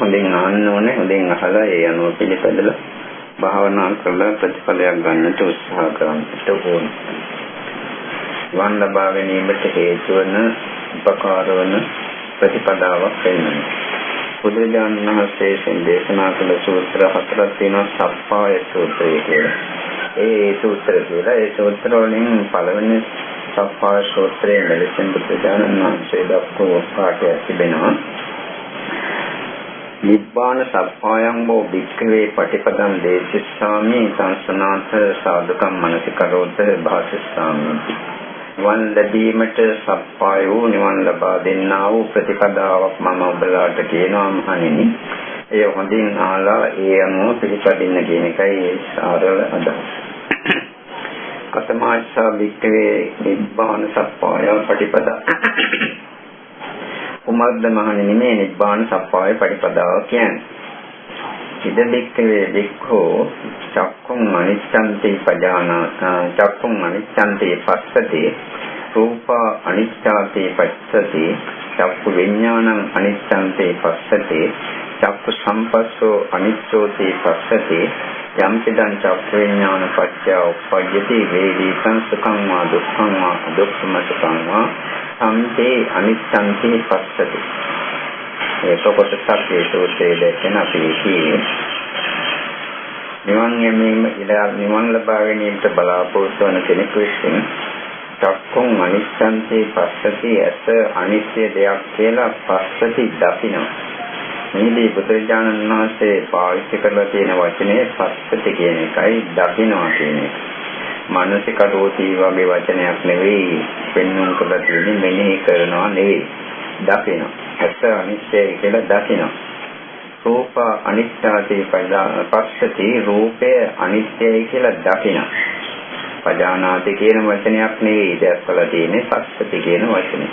හොඳින් අහන්න ඕනේ. හොඳින් අහලා ඒ අනුව පිළිපදලා භාවනා කරලා ප්‍රතිඵලයක් ගන්නට උත්සාහ කරන්නට ඕනේ. වන් ලබා ගැනීමට හේතු වන උපකාර වන ප්‍රතිපදාවක් වෙනවා. බුදුරජාණන් වහන්සේ දේශනා කළ සූත්‍ර හතරක් තියෙනවා. සප්පාය සූත්‍රය කියලා. ඒ සූත්‍ර වලින් පළවෙනි සප්පාය සූත්‍රයේ මෙලෙසින් බුදුරජාණන් වහන්සේ දක්වපු පාඩයක් තිබෙනවා. නිබ්බාන සප්පායං වූ භික්ඛවේ පටිපදං දේශිස්සාමි සංසනාත සාධකම් මනසිකරෝත භාසස්සාමි. නිවන් ලැබීමට සප්පාය වූ නිවන් ලබා දෙන්නා වූ ප්‍රතිපදාවක් මම ඔබලාට කියනවා මහණෙනි. ඒ හොඳින් අහලා ඒ අනුව පිළිපදින්න කියන එකයි සාරල අදහස. කතමාච්ඡා භික්ඛවේ නිබ්බාන සප්පාය පටිපදා. කුමද්ද මහණෙනි මේ නිබ්බාන සප්පාය පටිපදාව කියන්නේ? ඉද භික්ඛවේ භික්ඛෝ චක්ඛුං අනිච්ඡන්ති චක්ඛුං අනිච්ඡන්ති පස්සති රූප අනිච්ඡාති පස්සති චක්ඛු විඥානං අනිච්ඡන්ති පස්සති චක්ඛු සම්පස්සෝ අනිච්ඡෝති පස්සති යම්පිදං චක්ඛු විඥාන පච්චය උප්පජ්ජති වේදී සංසුඛං වා දුක්ඛං වා අදුක්ඛම සුඛං වා සම්පේ අනිච්ඡන්ති පස්සති. ඒක කොටසක් ඒ සූත්‍රයේ දැක්වෙන අපි කියන්නේ නිවන් ලබා ගැනීමට බලාපොරොත්තු වන කෙනෙකු විසින් චක්ඛුං අනිච්ඡන්ති පස්සති ඇස අනිත්‍ය දෙයක් කියලා පස්සති දකිනවා. මේදී බුදුරජාණන් වහන්සේ පාවිච්චි කරලා තියෙන වචනේ පස්සති කියන එකයි දකිනවා කියන එක. මානසිකදෝති වගේ වචනයක් නෙවෙයි පෙන්වන්න කරලා තියෙන්නේ මෙනෙහි කරනවා නෙවෙයි. දකිනවා. ඇස අනිත්‍යයි කියලා දකිනවා. රූප අනිත්‍යති පස්සති රූපය අනිත්‍යයි කියලා දකිනවා. පජානාති කියන වචනයක් නෙවෙයි දැක්වලා තියෙන්නේ පස්සති කියන වචනේ.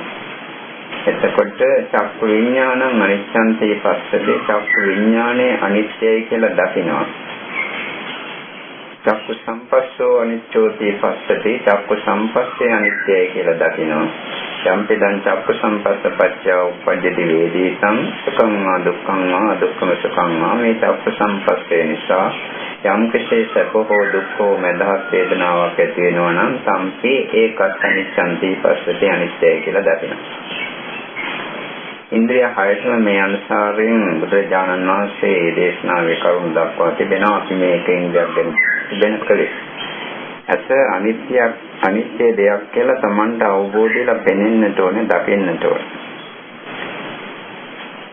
එතකොට චක්කු විඥානං අනිච්ඡන්ති පස්සති චක්කු විඥානේ අනිත්‍යයි කියලා දකිනවා. චක්කු සම්පස්සෝ අනිච්චෝති පස්සති චක්කු සම්පස්සේ අනිත්‍යයි කියලා දකිනවා. යම්පිදං චක්කු සම්පස්ස පච්චය උප්පජ්ජති වේදීසං සුඛං වා දුක්ඛං වා දුක්ඛම සුඛං වා මේ චක්කු සම්පස්සේ නිසා යම් කිසි සැපෝ දුක්ඛෝ මදහත් වේදනාවක් ඇති වෙනවා නම් සම්පේ ඒකත් අනිච්ඡන්ති පස්සති අනිත්‍යයි කියලා දකිනවා. ඉන්ද්‍රිය හයතම මේ අනුසාරයෙන් බුදුරජාණන් වහන්සේ දේශනාවේ කරුණු දක්වා තිබෙනවා. අපි මේක ඉන්ද්‍රියක් ගැන කලේ. ඇස අනිත්‍ය දෙයක් කියලා Tamanට අවබෝධයලා පෙනෙන්නට ඕනේ, දකින්නට ඕනේ.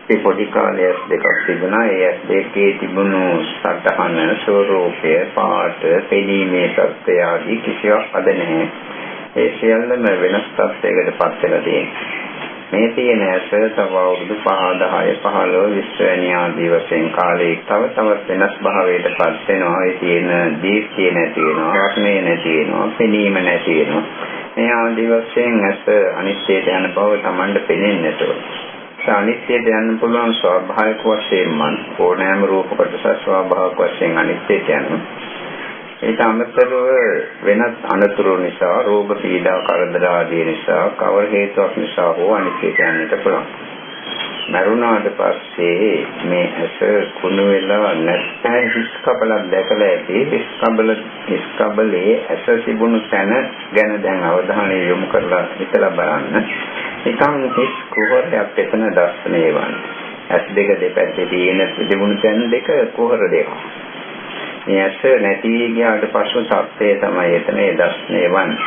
මේ පොඩි කාලේ දෙකක් තිබුණා. ඒ දෙකේ තිබුණු සත්‍යහන ස්වરૂපය, පාට, පෙනීමේ සත්‍ය ආදී කිසිවක් අද නැහැ. ඒ සියල්ලම වෙනස් තත්යකට පත් වෙලා තියෙනවා. මේ තියෙන ඇස තව අවුරුදු 5, 10, 15, 20 වැනි ආදී වශයෙන් කාලේ තවත් වෙනස් භාවයකට පත් වෙනවා. ඒ තියෙන දීප්තිය නැති වෙනවා, රත්නේ නැති වෙනවා, පෙනීම නැති වෙනවා. මේ ආදී වශයෙන් ඇස අනිත්‍යයට යන බව Tamanට පෙනෙන්නට ඕනේ. අනිත්‍යයට යන්න පුළුවන් ස්වභාවික වශයෙන්ම ඕනෑම රූප කොටස ස්වභාවික වශයෙන් අනිත්‍යයට යනවා. ඒක අමතරව වෙනත් අනතුරු නිසා, රෝග පීඩා කරදර ආදී නිසා, කවර හේතුවක් නිසා හෝ අනිත්‍යයට යන්නට පුළුවන්. මරුණාට පස්සේ මේ ඇස කුණු වෙලා නැත්නම් හිස් කබලක් දැකලා ඇති. හිස් කබලේ ඇස තිබුණු තැන ගැන දැන් අවධානය යොමු කරලා හිතලා බලන්න. නිකන් හිස් කුහරයක් එතන දැස්නේ වань. ඇස් දෙක දෙපැත්තේ තියෙන තිබුණු තැන් දෙක කුහර දෙක. මේ ඇස නැති ගියාට පස්සෙ සත්‍යය තමයි එතන දැස්නේ වන්නේ.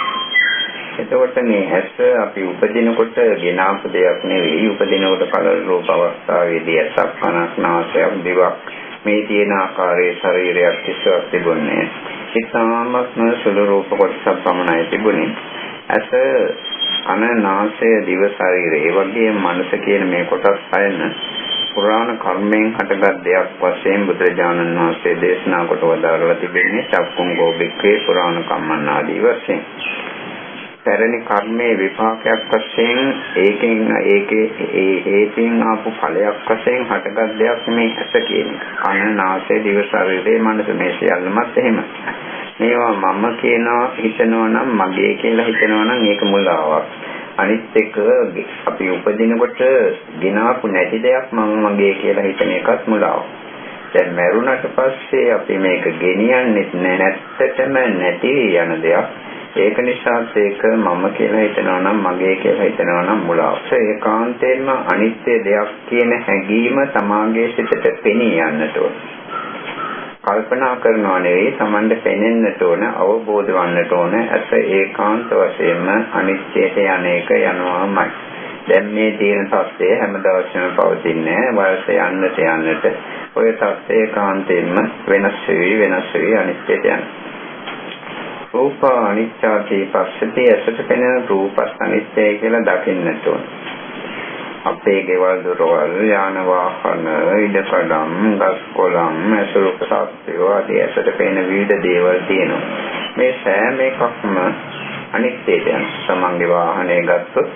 එතකොට මේ ඇස අපි උපදිනකොට ගෙනාපු දෙයක් නෙවෙයි. උපදිනකොට කලර රූප අවස්ථාවේදී ඇසක්, කනක්, නාසයක්, දිවක් මේ තියෙන ආකාරයේ ශරීරයක් කිසිවක් තිබුණේ නැහැ. ඉතාමත්ම සුළු රූප කොටසක් පමණයි තිබුණේ. ඇස, කන, නාසය, දිව, ශරීරය ඒ වගේම මනස කියන මේ කොටස් හයන පුරාණ කර්මයෙන් හටගත් දෙයක් වශයෙන් බුදුරජාණන් වහන්සේ දේශනා කොට වදාරලා තිබෙන්නේ චක්කුං ගෝබික්කේ පුරාණ කම්මන් ආදී වශයෙන්. පැරණි කර්මයේ විපාකයක් වශයෙන් ඒකෙන් ආපු ඵලයක් වශයෙන් හටගත් දෙයක් මේ ඇස කියන එක. කන, නාසය, දිව, ශරීරය, මනස මේ සියල්ලමත් එහෙම. මේවා මම කියනවා හිතනවා නම්, මගේ කියලා හිතනවා නම් ඒක මුලාවක්. අනිත් එක අපි උපදිනකොට ගినాපු නැති දෙයක් මම මගේ කියලා හිතන එකත් මුලාවක්. දැන් මරුණට පස්සේ අපි මේක ගෙනියන්නේ නැත්තටම නැති යන දෙයක්. ඒක නිසා ඒක මම කියලා හිතනවා නම් මගේ කියලා හිතනවා නම් මුලාවක්. ඒකාන්තයෙන්ම අනිත්‍ය දෙයක් කියන හැඟීම තමාගේ සිතට පෙනී යන්නට ඕන. කල්පනා කරනවා නෙවෙයි Tamande පෙනෙන්නට ඕන, අවබෝධ වන්නට ඕන. ඇස ඒකාන්ත වශයෙන්ම අනිත්‍යයට යන්නේක යනවාමයි. දැන් මේ තියෙන තත්ත්වය හැමදාම පවතින්නේ වයස යන්නට ඔය තත්ත්වය ඒකාන්තයෙන්ම වෙනස් වෙවි අනිත්‍යයට යනවා. රූප අනිත්‍යති පස්සති ඇසට පෙනෙන රූපස් අනිත්‍යයි කියලා දකින්නට ඕන. අපේ ගෙවල් දොරවල් යාන වාහන ඉඩකඩම් ගස් කොළන් අසුරුක සත්‍යෝ ආදී ඇසට පෙනෙන විවිධ දේවල් තියෙනවා. මේ සෑම එකක්ම අනිත්‍යයට යන සමන්ගේ වාහනේ ගත්තොත්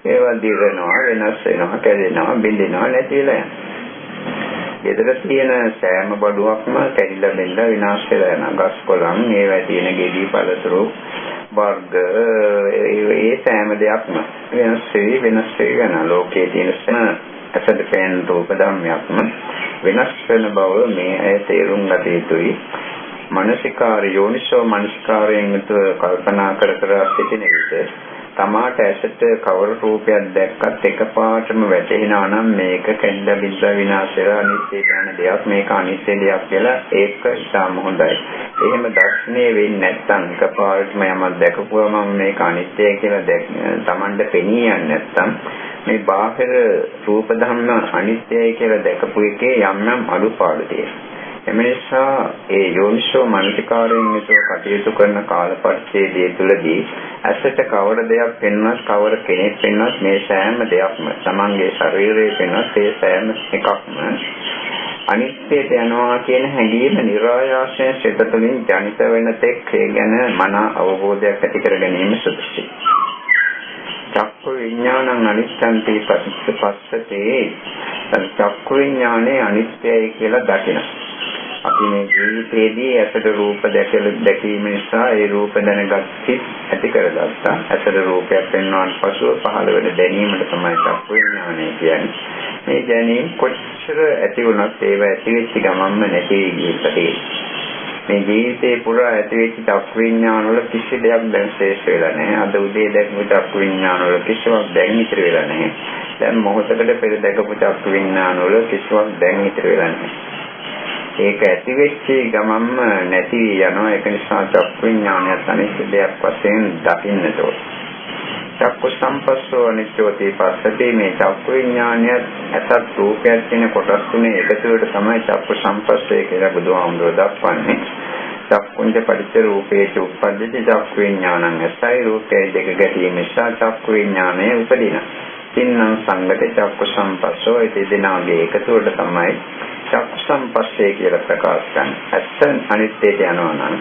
ඒවා දිරනවා වෙනස් වෙනවා කැඩෙනවා බිඳෙනවා නැතිලා යනවා. ගෙදර තියෙන සෑම බඩුවක්ම කැඩිලා බෙල්ලා විනාශ වෙලා යනවා. ගස් කොළන් ඒවා තියෙන ගෙඩි පළතුරු වර්ග ඒ සෑම දෙයක්ම වෙනස් වෙවි යනවා. ලෝකයේ තියෙන ඇසට පෙනෙන රූප ධර්මයක්ම වෙනස් වෙන බව මේ අය තේරුම් ගත යුතුයි. මානසිකාර යෝනිසෝ මානසිකාරයෙන් කල්පනා කර සිටින විට තමාට ඇසට කවර රූපයක් දැක්කත් එකපාරටම වැටහෙනවා නම් මේක කැඩලා බිඳලා විනාශ වෙලා අනිත්‍ය යන දෙයක්, මේක අනිත්‍ය දෙයක් කියලා ඒක ඉතාම හොඳයි. එහෙම දර්ශනය වෙන්නේ නැත්නම් එකපාරටම යමක් දැකපුවම මේක අනිත්‍යයි කියලා Tamande පෙනී යන්නේ නැත්නම් මේ බාහිර රූප ධර්ම අනිත්‍යයි කියලා දැකපු එකේ යම් අඩුපාඩු තියෙනවා. එම නිසා ඒ යෝනිසෝ මනසිකාරයෙන් යුතුව කටයුතු කරන කාල පරිච්ඡේදය තුළදී ඇසට කවර දෙයක් පෙන්වන්නත් කවර කෙනෙක් පෙන්වන්නත් මේ සෑම දෙයක්ම තමන්ගේ ශරීරයේ පෙන්වන්නත් ඒ සෑම එකක්ම අනිත්‍යයට යනවා කියන හැඟීම નિરાයාසයෙන් සිත තුළින් ජනිත වෙන තෙක් ඒ ගැන මන අවබෝධයක් ඇති කර ගැනීම සුදුසුයි. චක්කු විඥානං අනිච්ඡන්ති පස්සතේ චක්කු විඥානේ අනිත්‍යයි කියලා දකිනවා. අපි මේ ජීවිතයේදී ඇසට රූප දැකීම නිසා ඒ රූප දැනගත් ඇති කරගත්තා. ඇසට රූපයක් පෙන්වන පසුව පහළ වෙන දැනීමට තමයි චක්කු විඥානය කියන්නේ. මේ දැනීම කොච්චර ඇති වුණත් ඒව ඇති වෙච්ච ගමන්ම නැති ගිහිල්ලා මේ ජීවිතේ පුරා ඇති වෙච්ච චක්කු විඥාන වල කිසි දෙයක් දැන් ශේෂ වෙලා නැහැ. අද උදේ දැක්ම චක්කු විඥාන වල කිසිවක් දැන් ඉතිරි වෙලා නැහැ. දැන් මොහොතකට පෙර දැකපු චක්කු විඥාන වල කිසිවක් දැන් ඉතිරි වෙලා නැහැ. ඒක ඇති වෙච්ච ගමන්ම නැති යනවා. ඒක නිසා චක්කු විඥානයත් අනිත්‍ය දෙයක් වශයෙන් දකින්නට ඕන. චක්කු සම්පස්සෝ අනිත්‍යෝති පස්සති මේ චක්කු විඥානයත් ඇසත් රූපයක් කියන කොටස් තුනේ එකතුවට තමයි චක්කු සම්පස්සය කියලා බුදුහාමුදුරුවෝ දක්වන්නේ. චක්කුංජ පටිච්ච රූපේච උප්පද්දති චක්කු විඥානං ඇසයි රූපය දෙක ගැටීම නිසා චක්කු විඥානය උපදිනවා. තින්නම් සංගත චක්කු සම්පස්සෝ ඒ දෙනාගේ එකතුවට තමයි චක්කු සම්පස්සේ කියලා ප්‍රකාශ කරන්නේ. ඇස අනිත්‍යයට යනවා නම්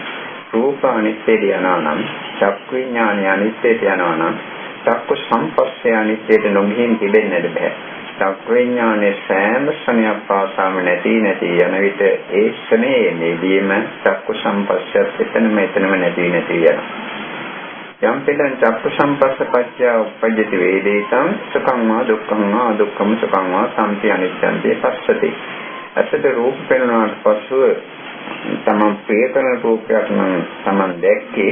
රූප අනිත්‍යයට යනවා නම් චක්කු විඥානය අනිත්‍යයට යනවා නම් චක්කු සම්පස්සේ අනිත්‍යයට නොගිහින් තිබෙන්නට බෑ. චක්කු විඥානයේ සෑම ස්වභාවයක් පාසාම නැති යන විට ඒ ස්වභාවයේදීම චක්කු සම්පස්සයත් එතනම නැති යනවා. යම් පෙළෙන් චක්කු සම්පස්ස පත්‍ය උපජ්ජති වේදිතං සුඛං වා දුක්ඛං වා දුක්ඛම සුඛං වා සම්පි අනිච්ඡන්ති පස්සති. ඇසට රූප පෙනුනාට පසුව තමන් ප්‍රිය කරන රූපයක් නම් තමන් දැක්කේ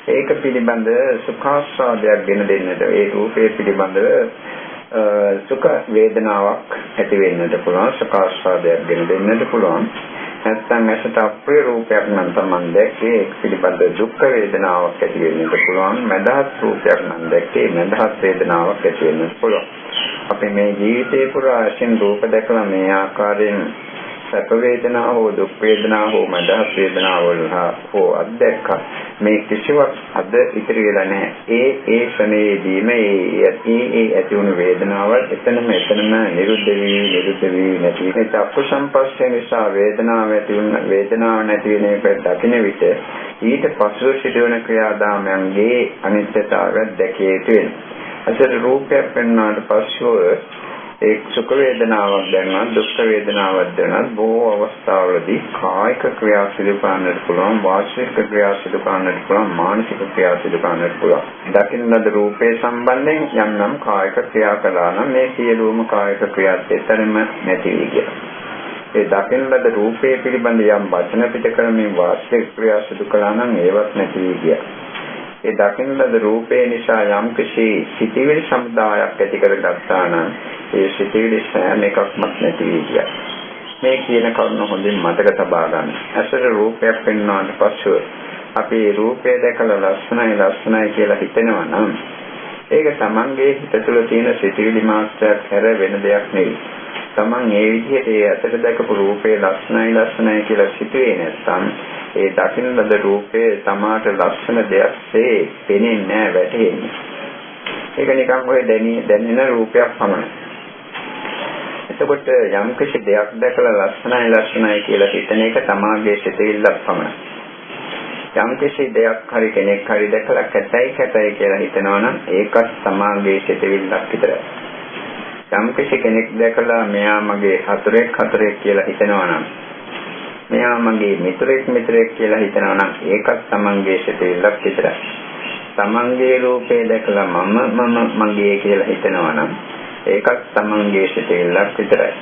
ඒක පිළිබඳ සුඛාස්වාදයක් ගෙන දෙන්නට ඒ රූපයේ පිළිබඳ සුඛ වේදනාවක් ඇති වෙන්නට පුළුවන්. සුඛාස්වාදයක් ගෙන දෙන්නට පුළුවන්. නැත්නම් ඇසට අප්‍රිය රූපයක් නම් තමන් දැක්කේ ඒක පිළිබඳ දුක් වේදනාවක් ඇති වෙන්නට පුළුවන්. මදහත් රූපයක් නම් දැක්කේ මදහත් වේදනාවක් ඇති වෙන්නට පුළුවන්. අපි මේ ජීවිතේ පුරා ඇසින් රූප දැකලා මේ ආකාරයෙන් සැප වේදනා හෝ දුක් වේදනා හෝ මදහත් වේදනා වල හෝ අත්දැක්කා. මේ කිසිවක් අද ඉතිරි වෙලා නැහැ. ඒ ශ්‍රමයේදීම ඒ ඇති වුණු වේදනාවල් එතනම නිරුද්ධ වී නැති වෙන චක්කු සම්පස්සේ නිසා වේදනාව නැති වෙන එක දකින විට ඊට පසුව සිදුවන ක්‍රියාදාමයන්ගේ අනිත්‍යතාවය දැකිය යුතු වෙනවා. අසර රූපයක් පෙන්වනාට පස්සෙ ඒ සුඛ වේදනාවක් දැනනවා දුක් වේදනාවක් දැනනවා බොහෝ අවස්ථාවලදී කායික ක්‍රියා සිදු කරන්නට පුළුවන් වාචික ක්‍රියා සිදු කරන්නට පුළුවන් මානසික ක්‍රියා සිදු කරන්නට පුළුවන් දකින්නද රූපේ සම්බන්ධයෙන් යම්නම් කායික ක්‍රියා කළා නම් මේ සියලුම කායික ක්‍රියා දෙතරම නැති වී ගියා ඒ දකින්නද රූපේ පිළිබඳ යම් වචන පිට කරමින් වාචික ක්‍රියා සිදු කළා නම් ඒවත් නැති වී ගියා ඒ දකින්නද රූපේ නිසා යම් කිසි සිතිවිලි සමුදායක් ඇති කරගත්තා නම් ඒ සිතිවිලි සෑම එකක්ම නැති වී ගියා. මේ කියන කරුණ හොඳින් මතක තබා ගන්න. ඇසට රූපයක් පෙන්වනාට පස්සෙ අපි රූපය දැකලා ලස්සනයි කියලා හිතෙනවා නම් ඒක තමන්ගේ හිත තුළ තියෙන සිතිවිලි මාත්‍රයක් හැර වෙන දෙයක් නෙවෙයි. තමන් ඒ විදිහට ඒ ඇසට දැකපු රූපේ ලස්සනයි කියලා සිතුවේ නැත්නම් ඒ දකින්න ලද රූපේ තමාට ලස්සන දෙයක්සේ පෙනෙන්නේ නැහැ වැටෙන්නේ. ඒක නිකන් ඔය දැනෙන රූපයක් පමණයි. එතකොට යම් කිසි දෙයක් දැකලා ලස්සනයි කියලා හිතන එක තමාගේ සිතෙල්ලක් පමණයි. යම් කිසි දෙයක් හරි කෙනෙක් හරි දැකලා කැතයි කියලා හිතනවා නම් ඒකත් තමාගේ සිතෙල්ලක් විතරයි. යම් කිසි කෙනෙක් දැකලා මෙයා මගේ හතුරෙක් කියලා හිතනවා නම් මෙයා මගේ මිතුරෙක් කියලා හිතනවා නම් ඒකත් තමන්ගේ සිතෙල්ලක් විතරයි. තමන්ගේ රූපේ දැකලා මම මගේ කියලා හිතනවා නම් ඒකත් තමන්ගේ සිතෙල්ලක් විතරයි.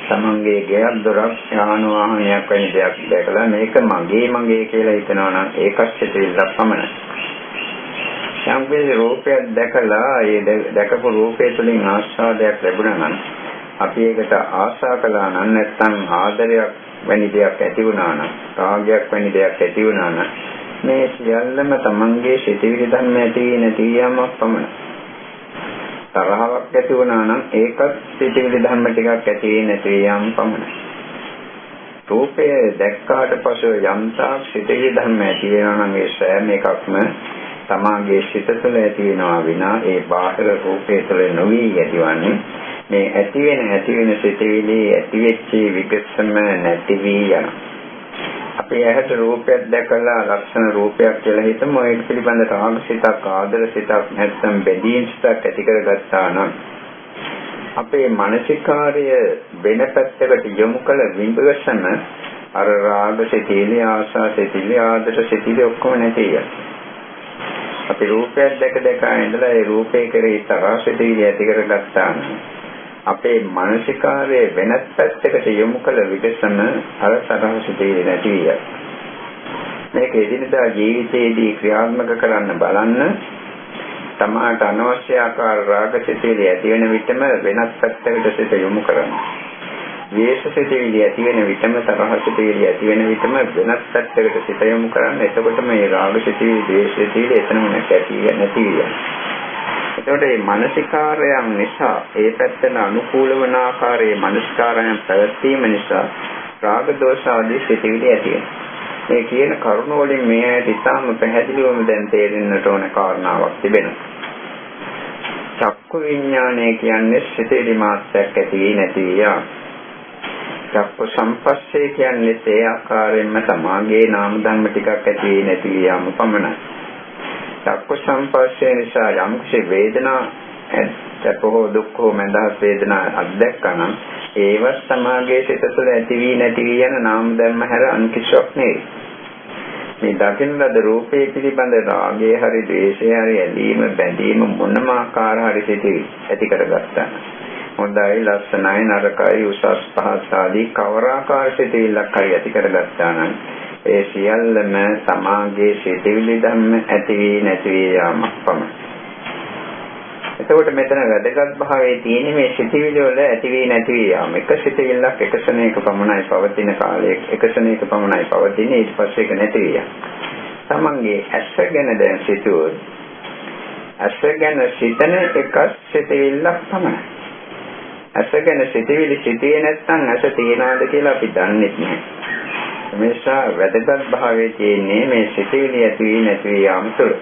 තමන්ගේ ගෙයක් දොරක් යාන වාහනයක් වැනි දෙයක් දැකලා මේක මගේ කියලා හිතනවා නම් ඒකත් සිතෙල්ලක් පමණයි. යම් කිසි රූපයක් දැකලා ඒ දැකපු රූපය තුළින් ආස්වාදයක් ලැබුණා නම් අපි ඒකට ආශා කළා නම් නැත්නම් ආදරයක් වැනි දෙයක් ඇති වුණා නම් රාගයක් වැනි දෙයක් ඇති වුණා නම් මේ සියල්ලම තමන්ගේ සිතිවිලි ධර්ම ඇති නැති යාමක් පමණයි. තරහවක් ඇති වුණා නම් ඒකත් සිතිවිලි ධර්ම ටිකක් ඇති නැති යාම පමණයි. රූපය දැක්කාට පසු යම්තාක් සිතිවිලි ධර්ම ඇති වෙනවා නම් ඒ සෑම එකක්ම තමාගේ සිත තුළ ඇති වෙනවා විනා ඒ බාහිර රූපය තුළ නොවි ඇතිවන්නේ මේ ඇති වෙන සිතිවිලි ඇති වෙච්ච විගසම නැති වී යන. අපි ඇහැට රූපයක් දැකලා ලක්ෂණ රූපයක් කියලා හිතමු ඒක පිළිබඳ රාග සිතක් ආදර සිතක් නැත්නම් බැඳීම් සිතක් ඇති කරගත්තා නම් අපේ මානසිකාර්ය වෙන පැත්තකට යොමු කළ විගසම අර රාග සිතිවිලි ආශා සිතිවිලි ආදර සිතිවිලි ඔක්කොම නැති යන. අපි රූපයක් දැක ඉඳලා ඒ රූපේ කෙරෙහි තරහ සිතිවිලි ඇති කරගත්තා නම් අපේ මානසිකාර්ය වෙනත් පැත්තකට යොමු කළ විගසම අර තරහ සිතිවිලි නැති විය. මේක එදිනදා ජීවිතයේදී ක්‍රියාත්මක කරන්න බලන්න තමාට අනවශ්‍ය ආකාර රාග සිතිවිලි ඇති වෙන විටම වෙනත් පැත්තකට සිත යොමු කරන්න. ද්වේෂ සිතිවිලි ඇති වෙන විටම තරහ සිතිවිලි ඇති වෙන විටම වෙනත් පැත්තකට සිත යොමු කරන්න. එතකොට මේ රාග සිතිවිලි ද්වේෂ සිතිවිලි එතනම නැති විය. එතකොට මේ මානසිකාරයන් නිසා ඒ පැත්තට අනුකූල වන ආකාරයේ මානසිකාරයන් පැවැත්වීම නිසා රාග දෝෂ ආදී සිතිවිලි ඇති වෙනවා. මේ කියන කරුණ වලින් මේ ඇයි ඉතාම පැහැදිලිවම දැන් තේරෙන්නට ඕන කාරණාවක් තිබෙනවා. චක්කු විඥානය කියන්නේ සිතිවිලි මාත්‍රයක් ඇති නැති යාම. චක්කු සම්පස්සේ කියන්නේ ඒ ආකාරයෙන්ම සමාගයේ නාම ධර්ම ටිකක් ඇති නැති යාම පමණයි. චක්කු සම්පස්සේ නිසා යම් කිසි වේදනා සැපෝ දුක්ඛෝ මඳහත් වේදනා අත්දැකන ඒවත් සමාගයේ සිත තුළ ඇති වී නැති වී යන නාම ධර්ම හැර අන් කිසිවක් නෙවෙයි. මේ දකින්න ලද රූපේ පිළිබඳ රාගය හරි ද්වේෂය හරි ඇලීම බැඳීම මොනම ආකාර හරි සිටි ඇති කරගත්තා. හොඳයි ලස්සනයි නරකයි උසස් පහත් ආදී කවර ආකාර සිටිල්ලක් හරි ඇති කරගත්තා නම් ඒ සියල්ලම සමාගයේ සිටිවිලි ධර්ම ඇති වී නැති වී යාමක් පමණයි. එතකොට මෙතන වැදගත් භාවයේ තියෙන්නේ මේ සිතිවිලි වල ඇති වී නැති වී යාම. එක සිතිවිල්ලක් එක ශරණයක පමණයි පවතින කාලයක එක ශරණයක පමණයි පවතින ඊට පස්සේ ඒක නැති වී යනවා. තමන්ගේ ඇස ගැන දැන් සිතුවොත් ඇස ගැන සිතන එක සිතිවිල්ලක් පමණයි. ඇස ගැන සිතිවිලි සිටියේ නැත්නම් ඇස තියනවාද කියලා අපි දන්නේ නැහැ. මේසා වැදගත් භාවයේ තියෙන්නේ මේ සිතිවිලි ඇති වී නැති වී යාම තුළ.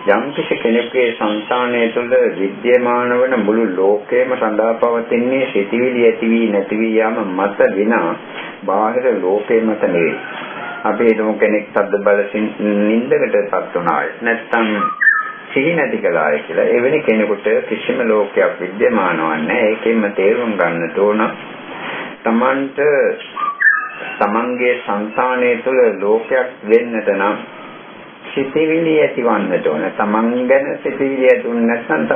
යම් කිසි කෙනෙකුගේ සංසානය තුළ විද්‍යමාන වන මුළු ලෝකයම සඳහා පවතින්නේ සිතිවිලි ඇති වී නැති වී යාම මත විනා බාහිර ලෝකේ මත නෙවෙයි. අපි හිතමු කෙනෙක් සද්ද බල නින්දකටපත් වුණා. නැත්නම් සිහි නැති කළාය කියලා එවැනි කෙනෙකුට කිසිම ලෝකයක් විද්‍යමානවන්නේ නැහැ. ඒකෙන්ම තේරුම් ගන්නට ඕන තමන්ට තමන්ගේ සංසානය තුළ ලෝකයක් වෙන්නට නම් සිතිවිලි ඇතිවන්නට ඕන. තමන් ගැන සිතිවිලි ඇතිවුනේ නැත්නම්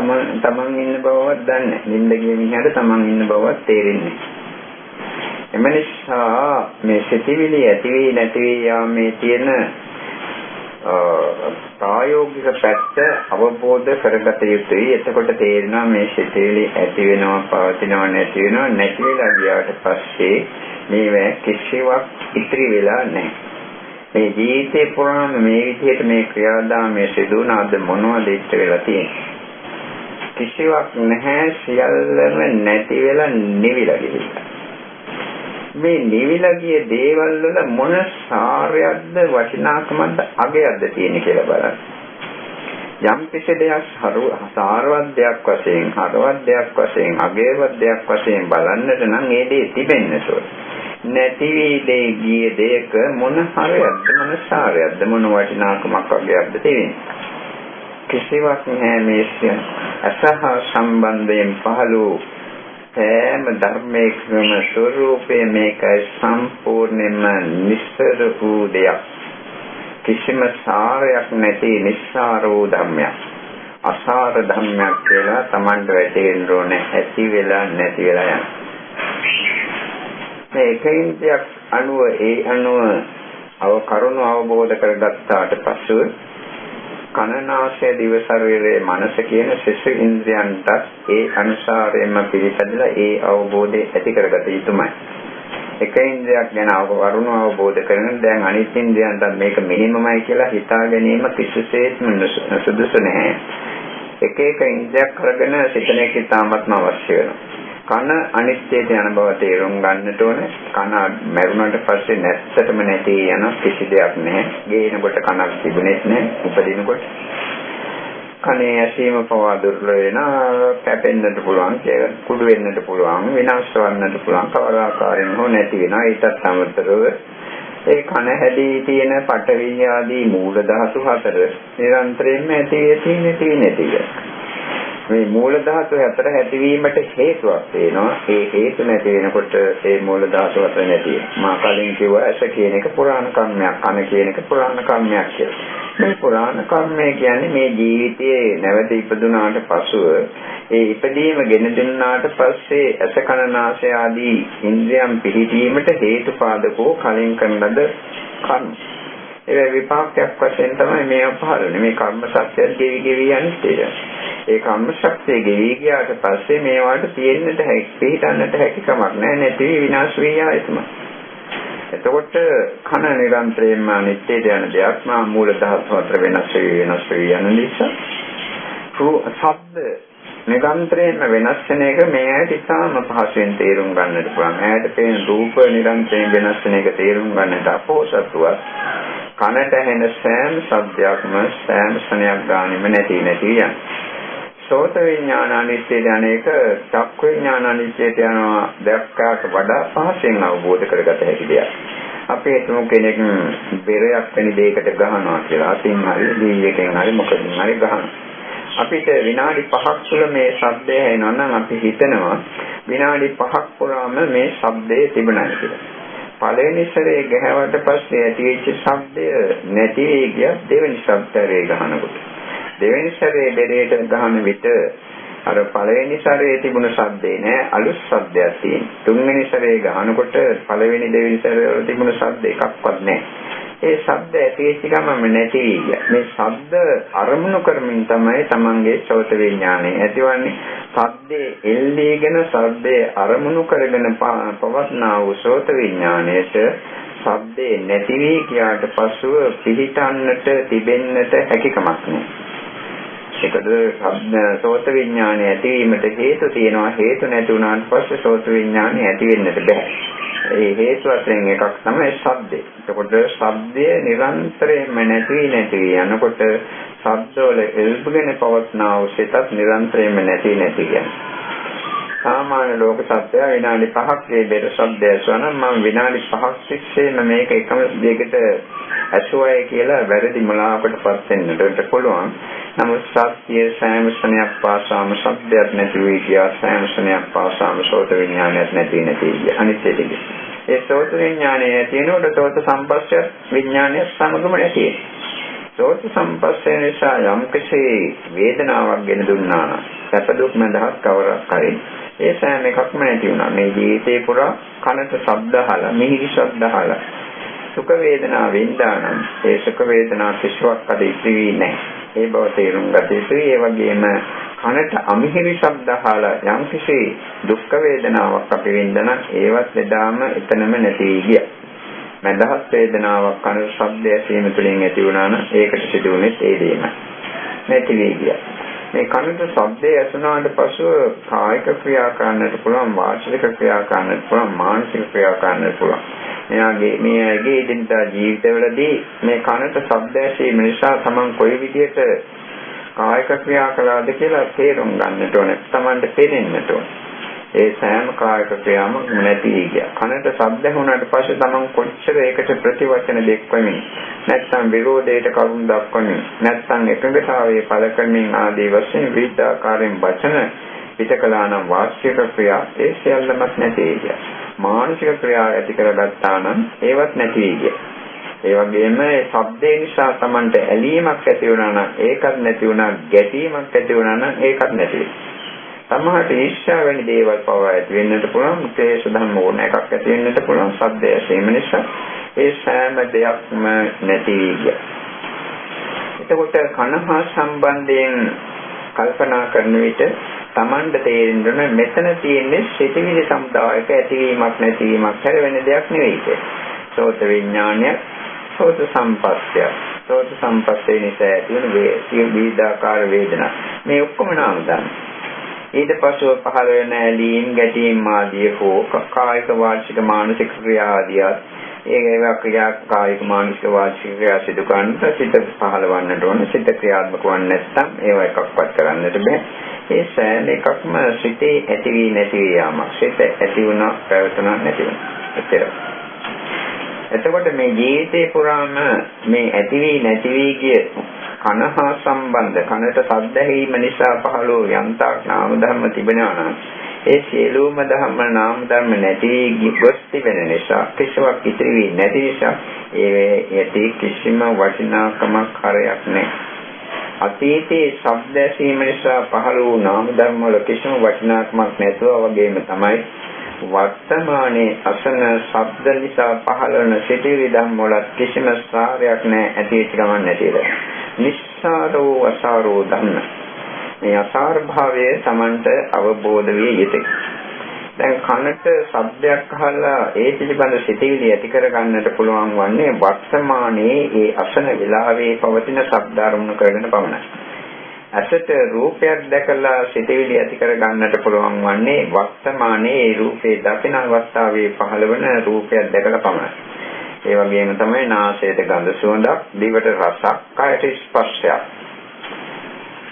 තමන් ඉන්න බවවත් දන්නේ නැහැ. නිින්ද ගිය මිනිහට තමන් ඉන්න බවවත් තේරෙන්නේ නැහැ. එම නිසා මේ සිතිවිලි ඇති වී නැති වී යාමේ තියෙන ප්‍රායෝගික පැත්ත අවබෝධ කරගත යුතුයි. එතකොට තේරෙනවා මේ සිතිවිලි ඇති වෙනවා, පවතිනවා, නැති වෙනවා, නැති වෙලා ගියාට පස්සේ මේවා කිසිවක් ඉතිරි වෙලා නැහැ. මේ ජීවිතේ පුරාම මේ විදිහට මේ ක්‍රියාදාමයේ සිදුවනද මොනවද ඉච්ච වෙලා තියෙන්නේ? කිසිවක් නැහැ, සියල්ලම නැති වෙලා නිවිලා ගිහිල්ලා. මේ නිවිලා ගිය දේවල් වල මොන සාරයක්ද වටිනාකමක්ද අගයක්ද තියෙන්නේ කියලා බලන්න. යම් කිසි දෙයක් සාරවත් දෙයක් වශයෙන්, හරවත් දෙයක් වශයෙන්, අගයවත් දෙයක් වශයෙන් බලන්නට නම් ඒ දේ තිබෙන්න ඕනේ. නැති වී ගිය දෙයක මොන හරයක්ද, මොන සාරයක්ද, මොන වටිනාකමක් අගයක්ද තියෙන්නේ? කිසිවක් නැහැ. මේ අසහ සම්බන්ධයෙන් පහළ වූ සෑම ධර්මයකම ස්වરૂපයේ මේකයි සම්පූර්ණයෙන්ම නිස්සාර වූ දෙයක්. කිසිම සාරයක් නැති නිස්සාර වූ ධර්මයක්. අසාර ධර්මයක් කියලා Tamanට වැටහෙන්න ඕනේ. ඇති වෙලා නැති වෙලා යන. මේ එකෙන්දයක් අනුව ඒ අනුව කරුණු අවබෝධ කරගත්තාට පසු කනනාසය දිව ශරීරයේ මනස කියන සිසු ඉන්ද්‍රයන්ට ඒ අනුසාරයෙන්ම පිළිපැදලා ඒ අවබෝධය ඇති කරගත යුතුමයි. එක ඉන්ද්‍රයක් ගැන කරුණු අවබෝධ කරගෙන දැන් අනිත් ඉන්ද්‍රයන්ට මේක මෙහෙමමයි කියලා හිතා ගැනීම කිසිසේත්ම සුදුසු නැහැ. එක එක ඉන්ද්‍රයක් කරගෙන සිතන එක ඉතාමත්ම අවශ්‍ය වෙනවා. කන අනිත්‍යයට යන බව තේරුම් ගන්නට ඕනේ. කන මරුණට පස්සේ නැත්තටම නැති යන කිසි දෙයක් නැහැ. ගේනකොට කනක් තිබුණෙත් නැහැ. උපදිනකොට කනේ ඇසීම පවා දුර්වල වෙනවා. කැපෙන්නට පුළුවන්, කුඩු වෙන්නට පුළුවන්, විනාශ වන්නට පුළුවන්. කවර ආකාරයෙන් හෝ නැති වෙනවා. ඊටත් අමතරව ඒ කන හැදී තියෙන පඨවි ආදී මූල ධාතු හතර නිරන්තරයෙන්ම ඇති නැති මේ මූල ධාතු හතර ඇතිවීමට හේතුවක් වෙනවා. ඒ හේතු නැති වෙනකොට ඒ මූල ධාතු හතර නැති වෙනවා. මා කලින් කිව්වා ඇස කියන එක පුරාණ කර්මයක්, කන කියන එක පුරාණ කර්මයක් කියලා. මේ පුරාණ කර්මය කියන්නේ මේ ජීවිතයේ නැවත ඉපදුනාට පසුව ඒ ඉපදීම ගෙන දුන්නාට පස්සේ ඇස කන නාසය ආදී ඉන්ද්‍රියන් පිහිටීමට හේතුපාදකෝ කලින් කරන ලද කර්ම. ඒ විපාකයක් වශයෙන් තමයි මේ අපහරණය. මේ කර්ම සත්‍යය ගෙවි යන්නේ. ඒ කර්ම ශක්තිය ගෙවි ගියාට පස්සේ මේවට තියෙන්නට පිළිටන්නට හැකි කමක් නැහැ. නැති විනාශ වී යයිතුම. එතකොට කන නිරන්තරයෙන්ම අනිත්‍යද යන දෙයක් මා මූල ධාතු අතර වෙනස් වී යන නිසා ශබ්ද නිරන්තරයෙන්ම වෙනස් වෙන එක මේ ඇයට ඉතාම පහසුවෙන් තේරුම් ගන්නට පුළුවන්. ඇයට පේන රූප නිරන්තරයෙන් වෙනස් වෙන එක තේරුම් ගන්නට අපොහසත්තුවත් කනට ඇහෙන සෑම ශබ්දයක්ම සෑම ස්නේහයක් ගානෙම නැති යනවා. සෝත විඥාන අනිත්‍යද අනේක චක්ඛු විඥාන අනිත්‍යද යනවා දැක්කාට වඩා පහසෙන් අවබෝධ කරගත හැකි දෙයක්. අපි හිතමු කෙනෙක් බෙරයක් වෙන දෙයකට ගහනවා කියලා. අතින් හරි දීයකින් හරි මොකකින් හරි ගහනවා. අපිට විනාඩි 5ක් තුළ මේ ශබ්දය ඇහෙනවා නම් අපි හිතනවා විනාඩි 5ක් පුරාම මේ ශබ්දය තිබුණා කියලා. පළවෙනි සැරේ ගහවට පස්සේ ඇතිවෙච්ච ශබ්දය නැති වෙයි ගියා දෙවෙනි ශබ්දයේ ගහනකොට. දෙවෙනි සැරේ බෙරේට ගහන විට අර පළවෙනි සැරේ තිබුණ ශබ්දේ නෑ අලුත් ශබ්දයක් තියෙනවා. තුන්වෙනි සැරේ ගහනකොට පළවෙනි දෙවෙනි සැරේ වල තිබුණ ශබ්ද එකක්වත් නෑ. ඒ ශබ්ද ඇතිවෙච්ච ගමන්ම නැති වී ගියා. මේ ශබ්ද අරමුණු කරමින් තමයි Tamanගේ සෝත විඥානය ඇතිවන්නේ. ශබ්දේ එල්ලීගෙන ශබ්දේ අරමුණු කරගෙන පවස්නා වූ සෝත විඥාණයට ශබ්දේ නැති වී ගියාට පසුව පිහිටන්නට තිබෙන්නට හැකියාවක් නැහැ. ඒකද සෝත විඥානය ඇතිවීමට හේතු තියෙනවා. හේතු නැති වුණාට පස්සේ සෝත විඥානය ඇති වෙන්නට බෑ. ඒ හේතු වශයෙන් එකක් තමයි ශබ්දේ. එතකොට ශබ්දය නිරන්තරයෙන්ම නැති යනකොට ශබ්දවල එල්බගෙන පවත්නා වූ සිතත් නිරන්තරයෙන්ම නැති යනවා. සාමාන්‍ය ලෝක සත්‍යය විනාඩි 5ක් මේ බෙර ශබ්දය ඇසුවනම් මම විනාඩි 5ක් තිස්සේම මේක එකම දෙයකට ඇසුවයි කියලා වැරදි මලාවකටපත් වෙන්නට පුළුවන්. නමුත් සත්‍ය සෑම ශරණයක් පාසාම ශබ්දයක් නැති වී ගියා. සෑම ශරණයක් පාසාම සෝත විඥානයක් නැති ගියා. අනිත්‍යදී. ඒ සෝත විඥානය තියෙනකොට සෝත සම්පස්ස විඥානය සමගම නැති වෙනවා. සෝත සම්පස්සේ නිසා යම් කිසි වේදනාවක් ගෙන දුන්නා නම් සැප දුක් මඳහත් කවරක් හරි ඒ සෑම එකක්ම නැති වුණා. මේ ජීවිතේ පුරා කනට ශබ්ද අහලා මිහිරි ශබ්ද අහලා සුඛ වේදනා වින්දානම් ඒ සුඛ වේදනා කිසිවක් අද ඉතිවි නැහැ. ඒ බව තේරුම් ගත යුතුයි. ඒ වගේම කනට අමිහිරි ශබ්ද අහලා යම් කිසි දුක් වේදනාවක් අපි වින්දනම් ඒවත් එදාම එතනම නැති ගියා. මඳහත් වේදනාවක් කන ශබ්දය ඇසීම තුළින් ඇති වුණා නම් ඒකට සිදුවන්නේ ඒ දෙයම නැති වෙයි කිය. මේ කනට ශබ්දය ඇසුණාට පසුව කායික ක්‍රියා කරන්නට පුළුවන්, වාචික ක්‍රියා කරන්නට පුළුවන්, මානසික ක්‍රියා කරන්නට පුළුවන්. මේගේ ඉදින්දා ජීවිතවලදී මේ කනට ශබ්ද ඇසීම නිසා තමන් කොයි විදිහට කායික ක්‍රියා කළාද කියලා තේරුම් ගන්නට ඕනේ. තමන්ට පේනෙන්නට ඕනේ. ඒ සෑම කායික ක්‍රියාවම නැති ගියා. කනට ශබ්ද වුණාට පස්සේ තමන් කොච්චර ඒකට ප්‍රතිවචන දෙක්වමින් නැත්නම් විරෝධයට කරුණ දක්වමින් නැත්නම් එකඟතාවයේ පළ කරමින් ආදී වශයෙන් විවිධ ආකාරයෙන් වචන පිට කළා නම් වාචික ක්‍රියා ඒ සියල්ලමත් නැති ගියා. මානසික ක්‍රියා ඇති කරගත්තා නම් ඒවත් නැති ගියා. ඒ වගේම ශබ්දේ නිසා තමන්ට ඇලීමක් ඇති වුණා නම් ඒකත් නැති වුණා. ගැටීමක් ඇති වුණා නම් ඒකත් නැති වෙනවා. සමහරට ඊර්ෂ්‍යා වැනි දේවල් පවා ඇති වෙන්නට පුළුවන්. ක්ලේශ ධර්ම ඕන එකක් ඇති වෙන්නට පුළුවන්. ශබ්දය ඇසීම නිසා ඒ සෑම දෙයක්ම නැති ගියා. එතකොට කන හා සම්බන්ධයෙන් කල්පනා කරන විට Tamanda තේරෙන්නේ මෙතන තියෙන්නේ සිතිවිලි සමුදායක ඇතිවීමක් නැතිවීමක් හැර වෙන දෙයක් නෙවෙයි. සෝත විඥානය, සෝත සම්පස්සය. සෝත සම්පස්සේ නිසා ඇතිවන විවිධාකාර වේදනා. මේ ඔක්කොම නාම ධර්ම. ඊට පස්ව පහළ වෙන ඇලීම්, ගැටීම් ආදී හෝ කායික, වාචික, මානසික ක්‍රියා ආදී ඒවා ක්‍රියා කායික, මානසික, වාචික ක්‍රියා සිදු කරන්නට සිත පහළවන්නට ඕන. සිත ක්‍රියාත්මක වන්නේ නැත්නම් ඒවා එකක්වත් කරන්නට බෑ. ඒ සෑම එකක්ම සිතේ ඇති වී නැති වී යාමක්. සිත ඇති වුණා, පැවතුණා, නැති වුණා. එච්චරයි. එතකොට මේ ජීවිතේ පුරාම මේ ඇති වී නැති වී ගිය කන හා සම්බන්ධ කනට ශබ්ද ඇහිීම නිසා පහළ වූ යම්තාක් නාම ධර්ම තිබෙනවා නම් ඒ සියලුම ධර්ම නාම ධර්ම නැති වී ගොස් තිබෙන නිසා කිසිවක් ඉතිරි වී නැති නිසා ඒ යටි කිසිම වටිනාකමක් හරයක් නැහැ. අතීතයේ ශබ්ද ඇසීම නිසා පහළ වූ නාම ධර්ම වල කිසිම වටිනාකමක් නැතුව වගේම තමයි වර්තමානයේ අසන ශබ්ද නිසා පහළ වන සිටිවිලි ධර්ම වල කිසිම සාරයක් නැහැ. ඇතිවෙච්ච ගමන් නැතිද? නිස්සාරෝ අසාරෝ ධම්ම. මේ අසාර භාවය Tamanට අවබෝධ විය යුතුයි. දැන් කනට ශබ්දයක් අහලා ඒ පිළිබඳ සිතිවිලි ඇති කර ගන්නට පුළුවන් වන්නේ වර්තමානයේ ඒ අසන වෙලාවේ පවතින ශබ්ද අරමුණු කරගෙන පමණයි. ඇසට රූපයක් දැකලා සිතිවිලි ඇති කර ගන්නට පුළුවන් වන්නේ වර්තමානයේ ඒ රූපේ දකින අවස්ථාවේ පහළ වෙන රූපයක් දැකලා පමණයි. ඒ වගේම තමයි නාසයට ගඳ සුවඳක්, දිවට රසක්, කයට ස්පර්ශයක්.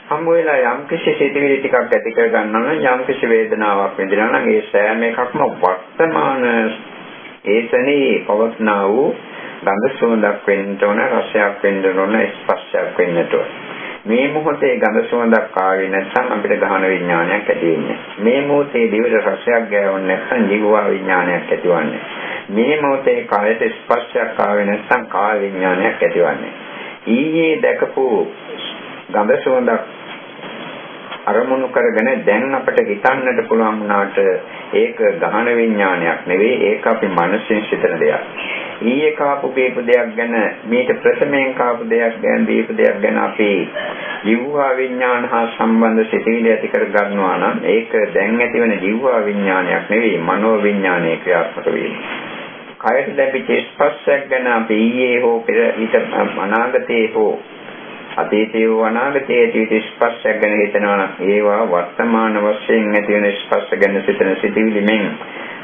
හම් වෙලා යම් කිසි සිතිවිලි ටිකක් ඇති කර ගන්නවා නම් යම් කිසි වේදනාවක් විඳිනවා නම් ඒ සෑම එකක්ම වර්තමාන ඒතනේ පවත්නා වූ ගඳ සුවඳක් වෙන්න ඕන, රසයක් වෙන්න ඕන, ස්පර්ශයක් වෙන්න ඕන. මේ මොහොතේ ගඳ සුවඳක් ආවේ නැත්නම් අපිට ගහන විඥානයක් ඇති වෙන්නේ. මේ මොහොතේ දිවට රසයක් ගෑවුනේ නැත්නම් ජීවා විඥානයක් ඇතිවන්නේ. මේ මොහොතේ කායට ස්පර්ශයක් ආවේ නැත්නම් කාය විඥානයක් ඇතිවන්නේ. ඊයේ දැකපු ගඳ සුවඳක් අරමුණු කරගෙන දැන් අපිට හිතන්නට පුළුවන් වුණාට ඒක ගහන විඥානයක් නෙවෙයි, ඒක අපි මනසින් සිතන දෙයක්. ඊයේ කාපු බේපු දෙයක් ගැන, මේක ප්‍රථමයෙන් කාපු දෙයක් ගැන, බේපු දෙයක් ගැන අපි ජීවා විඥාන හා සම්බන්ධ සිතිවිලි ඇති කර ගන්නවා නම් ඒක දැන් ඇතිවන ජීවා විඥානයක් නෙවෙයි, මනෝ විඥානයේ ක්‍රියාත්මක වීම. කයට ලැබිච්ච ස්පර්ශයක් ගැන අපි ඊයේ හෝ පෙර ඊට අනාගතයේ හෝ අතීතයේ වූ අනාගතයේ ඇති ස්පර්ශයක් ගැන හිතනවා නම් ඒවා වර්තමාන වශයෙන් ඇති වෙන ස්පර්ශ ගැන සිතන සිතිවිලි මෙන්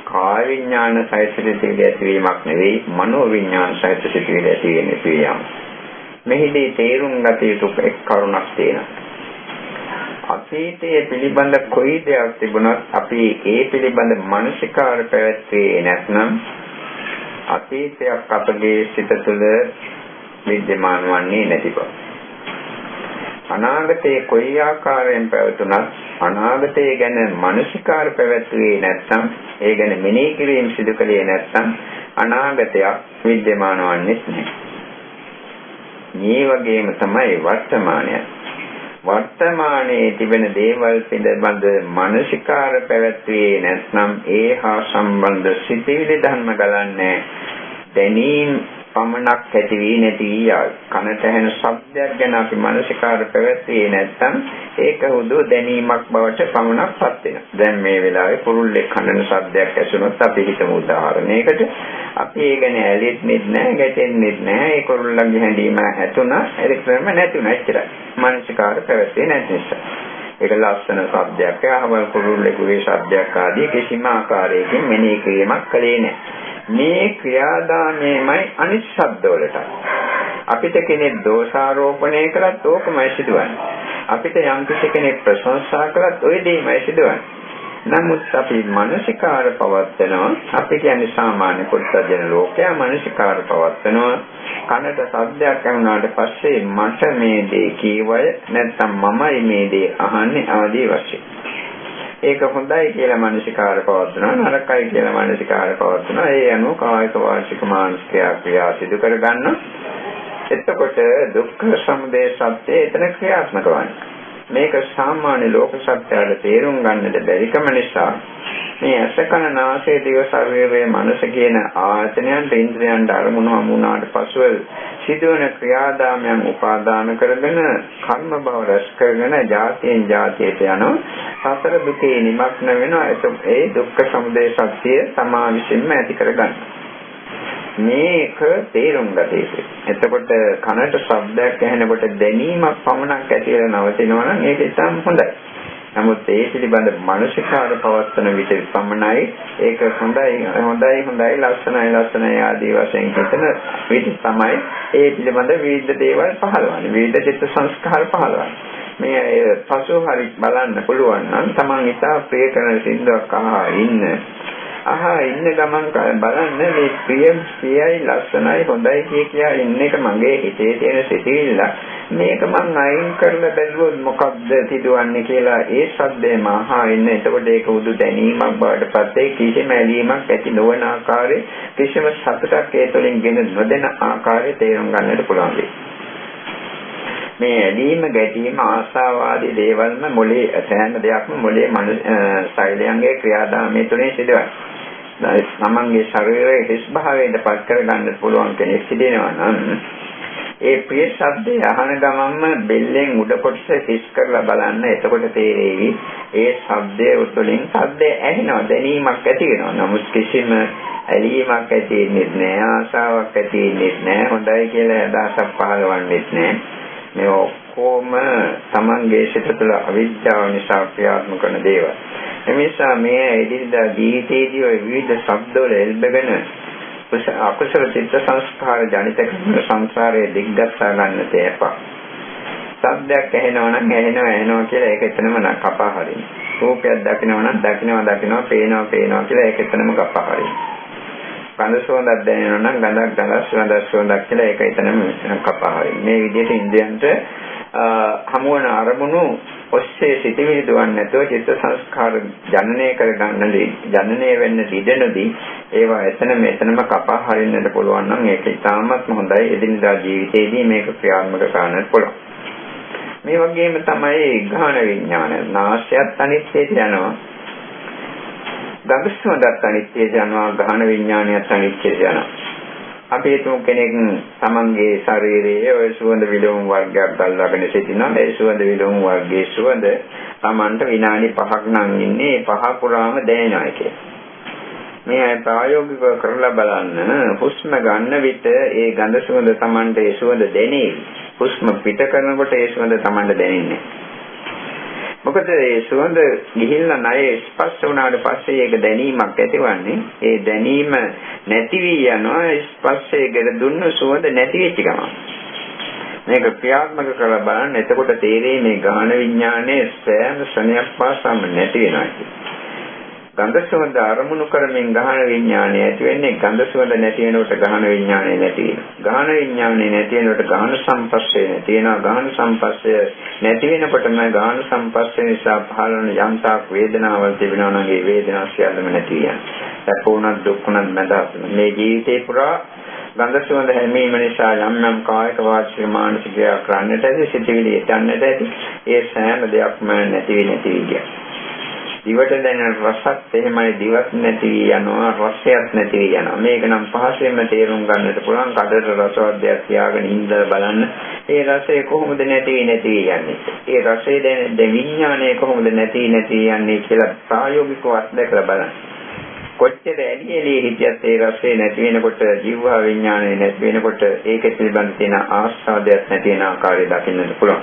කාය විඥාන සහිත සිතිවිලි ඇතිවීමක් නෙවෙයි, මනෝ විඥාන සහිත සිතිවිලි ඇති වෙන පිළියම්. මෙහිදී තේරුම් ගත යුතු එක් කරුණක් තියෙනවා. අතීතයේ පිළිබඳ කොයි දෙයක් තිබුණත් අපි ඒ පිළිබඳ මානසිකාර පැවැත්වේ නැත්නම් අතීතයක් අපගේ සිත තුළ විද්‍යමාන වන්නේ නැති බව. අනාගතයේ කොයි ආකාරයෙන් පැවතුනත් අනාගතය ගැන මානසිකාර පැවැත්වුවේ නැත්නම් ඒ ගැන මෙනෙහි කිරීම සිදු කළේ නැත්නම් අනාගතයක් විද්‍යමාන වන්නේ නැහැ. මේ වගේම තමයි වර්තමානය. වර්තමානයේ තිබෙන දේවල් පිළිබඳ මානසිකාර පැවැත්වුවේ නැත්නම් ඒ හා සම්බන්ධ සිතිවිලි ධර්ම ගලන්නේ දැනීම් පමණක් ඇති වී නැති යාල්. කනට ඇහෙන ශබ්දයක් ගැන අපි මානසිකාර පැවැත්වුවේ නැත්නම් ඒක හුදු දැනීමක් බවට පමණක් පත් වෙනවා. දැන් මේ වෙලාවේ කුරුල්ලෙක් කනන ශබ්දයක් ඇසුනොත් අපි හිතමු උදාහරණයකට අපි ඒ ගැන ඇලෙන්නේ නැහැ, ගැටෙන්නේ නැහැ. ඒ කුරුල්ලගේ හැඬීම ඇතුණා, එරික්‍රම නැතුණා එච්චරයි. මානසිකාර පැවැත්වුවේ නැති නිසා. ඒක ලස්සන ශබ්දයක්, අහවල් කුරුල්ලෙකුගේ ශබ්දයක් ආදී කිසිම ආකාරයකින් මෙනෙහි කිරීමක් කළේ නැහැ. මේ ක්‍රියාදාමයේමයි අනිත් ශබ්දවලට. අපිට කෙනෙක් දෝෂාරෝපණය කළත් ඕකමයි සිදුවන්නේ. අපිට යම් කෙනෙක් ප්‍රශංසා කළත් ওই දෙයමයි සිදුවන්නේ. නමුත් අපි මානසිකාර පවත්වනවා. අපි කියන්නේ සාමාන්‍ය පුරුෂජන ලෝකයා මානසිකාර පවත්වනවා. කනට ශබ්දයක් ඇහුණාට පස්සේ මට මේ දේ කීවය නැත්නම් මමයි මේ දේ අහන්නේ ආදී වශයෙන්. ඒක හොඳයි කියලා මානසිකාර පවත්වනවා, නරකයි කියලා මානසිකාර පවත්වනවා. ඒ අනුව කායික වාචික මානසික ක්‍රියා සිදු කර ගන්නවා. එතකොට දුක්ඛ සමුදය සත්‍ය එතන ක්‍රියාත්මක වන්නේ. මේක සාමාන්‍ය ලෝක සත්‍යයට තේරුම් ගන්නට බැරිකම නිසා මේ අසකන නාසය දිව ශරීරයේ මනස කියන ආයතනයන් ඉන්ද්‍රයන්ට අරමුණු හමුුණාට පසුව සිදුවන ක්‍රියාදාමයන් උපාදාන කරගෙන කර්ම භව රැස් කරගෙන ජාතියෙන් ජාතියට යනවා. සතර දුකේ නිමග්න වෙනවා. ඒ දුක්ඛ සමුදය සත්‍ය තමා විසින්ම ඇති කරගන්න. මේක තේරුම් ගත යුතුයි. එතකොට කනට ශබ්දයක් ඇහෙනකොට දැනීමක් පමණක් ඇතිලා නවතිනවා නම් ඒක ඉතාම හොඳයි. නමුත් ඒ පිළිබඳ මානසිකාර පවත්වන විට පමණයි ඒක හොඳයි ලස්සනයි ආදී වශයෙන් හිතන විට තමයි ඒ පිළිබඳ විවිධ දේවල් පහළවන්නේ. විවිධ චිත්ත සංස්කාර පහළවන්නේ. මේ පසු හරි බලන්න පුළුවන් නම් Taman ඉතා ප්‍රිය කරන සින්දුවක් අහා ඉන්න ගමන් බලන්න මේ ප්‍රියයි ලස්සනයි හොඳයි කියා ඉන්න එක මගේ හිතේ තියෙන සිතිවිල්ල. මේක මං අයින් කරලා බැලුවොත් මොකක්ද සිදුවන්නේ කියලා ඒ ශබ්දේම අහා ඉන්න. එතකොට ඒක උදු දැනීමක් බවට පත් වෙයි. කිසිම ඇලීමක් ඇති නොවන ආකාරයේ කිසිම සතුටක් ඒ තුළින් ගෙන නොදෙන ආකාරයේ තේරුම් ගන්නට පුළුවන් වෙයි. මේ ඇලීම ගැටීම ආශාවාදී දේවල්ම මොලේ සෑම දෙයක්ම මොලේ ශරීරයන්ගේ ක්‍රියාදාමයේ තුලින් සිදුවයි. තමන්ගේ ශරීරයේ හිස් භාවයට පත් කරගන්න පුළුවන් කෙනෙක් සිටිනවා නම් ඒ ප්‍රිය ශබ්දය අහන ගමන්ම බෙල්ලෙන් උඩ කොටස හිස් කරලා බලන්න. එතකොට තේරෙවි ඒ ශබ්දය උතුලින් ශබ්දය ඇහෙනවා, දැනීමක් ඇති වෙනවා. නමුත් කිසිම ඇලීමක් ඇති වෙන්නේ නැහැ, ආශාවක් ඇති වෙන්නේ නැහැ, හොඳයි කියලා අදහසක් පහළවන්නේ නැහැ. මේ ඔක්කොම තමන්ගේ සිත තුළ අවිද්‍යාව නිසා ක්‍රියාත්මක කරන දේවල්. එනිසා මේ එදිනදා ජීවිතයේදී ඔය විවිධ ශබ්දවල එල්බගෙන අකුසල චිත්ත සංස්කාර ජනිත කරන සංසාරයේ දිග්ගස්සා ගන්න තේපා. ශබ්දයක් ඇහෙනවා නම් ඇහෙනවා කියලා ඒක එතනම කපා හරින්න. රූපයක් දකිනවා නම් දකිනවා, පේනවා කියලා ඒක එතනම කපා හරින්න. ගඳ සුවඳක් දැනෙනවා නම් ගඳක් සුවඳක් කියලා ඒක එතනම කපා හරින්න. මේ විදිහට ඉන්ද්‍රයන්ට හමුවන අරමුණු ඔස්සේ සිටිවිලි දුවන්නේ නැතුව චිත්ත සංස්කාර ජනනය වෙන්න ඉඩනදී ඒවා එතනම කපා හරින්නට පුළුවන් නම් ඒක ඉතාමත් හොඳයි. එදිනදා ජීවිතයේදී මේක ක්‍රියාත්මක කරන්නත් පුළුවන්. මේ වගේම තමයි ගාහන විඥානය. නාසයත් අනිත්‍යයට යනවා, ගඳ සුවඳත් අනිත්‍යයට යනවා, ගාහන විඥානයත් අනිත්‍යයට යනවා. අපි හිතමු කෙනෙක් තමන්ගේ ශරීරයේ ඔය සුවඳ විලවුන් වර්ගයක් ගල්ලාගෙන සිටිනවා. ඒ සුවඳ විලවුන් වර්ගයේ සුවඳ තමන්ට විනාඩි 5ක් නම් ඉන්නේ 5 පුරාම දැනෙනවා කියලා. මේ ප්‍රායෝගිකව කරලා බලන්න. හුස්ම ගන්න විට ඒ ගඳ සුවඳ තමන්ට ඒ සුවඳ දැනේ. හුස්ම පිට කරනකොට ඒ සුවඳ තමන්ට දැනෙන්නේ. මොකද ඒ සුවඳ ගිහිල්ලා ණය ස්පර්ශ වුණාට පස්සේ ඒක දැනීමක් ඇතිවන්නේ. ඒ දැනීම නැති වී යනවා ස්පර්ශයේ ගෙර දුන්න සුවඳ නැති වෙච්ච ගමන්. මේක ක්‍රියාත්මක කරලා බලන්න. එතකොට තේරෙයි මේ ගාහන විඥානයේ සෑම ශ්‍රණයක් පාසාම නැති වෙනවා. ගන්ධ සුවඳ අරමුණු කරමින් ගහන විඥානය ඇති වෙන්නේ ගන්ධ සුවඳ නැති වෙනකොට ගහන විඥානය නැති වෙනවා. ගහන විඥානය නැති වෙනකොට ගහන සම්පස්සේ නැති වෙනවා. ගහන සම්පස්සේ නැති වෙනකොටම ගහන සම්පස්සේ නිසා පහළ වන යම්තාක් වේදනාවල් තිබෙනවා නම් ඒ වේදනාව සියල්ලම නැති වෙනවා. සැපුණත් දුක්ුණත් මැද මේ ජීවිතේ පුරා ගන්ධ සුවඳ හැමීම නිසා යම් යම් කායික වාචික මානසික ක්‍රාන්නට ඇති සිතිවිලි හිතන්නට ඇති ඒ සෑම දෙයක්ම නැති වෙනවා. දිවට දැනෙන රසත් එහෙමයි දිවක් නැති යනවා රසයක් නැති යනවා. මේක නම් පහසෙන්ම තේරුම් ගන්නට පුළුවන්. කඩට රසවත් දෙයක් තියාගෙන ඉඳලා බලන්න. ඒ රසය කොහොමද නැති යන්නේ? ඒ රසය දැනෙන විඥානය කොහොමද නැති යන්නේ කියලා ප්‍රායෝගිකව අත්දැකලා බලන්න. කොච්චර ඇලි හිටියත් ඒ රසය නැති වෙනකොට ජීව විඥානය නැති වෙනකොට ඒක පිළිබඳ තියෙන ආස්වාදයක් නැති වෙන ආකාරය දකින්නට පුළුවන්.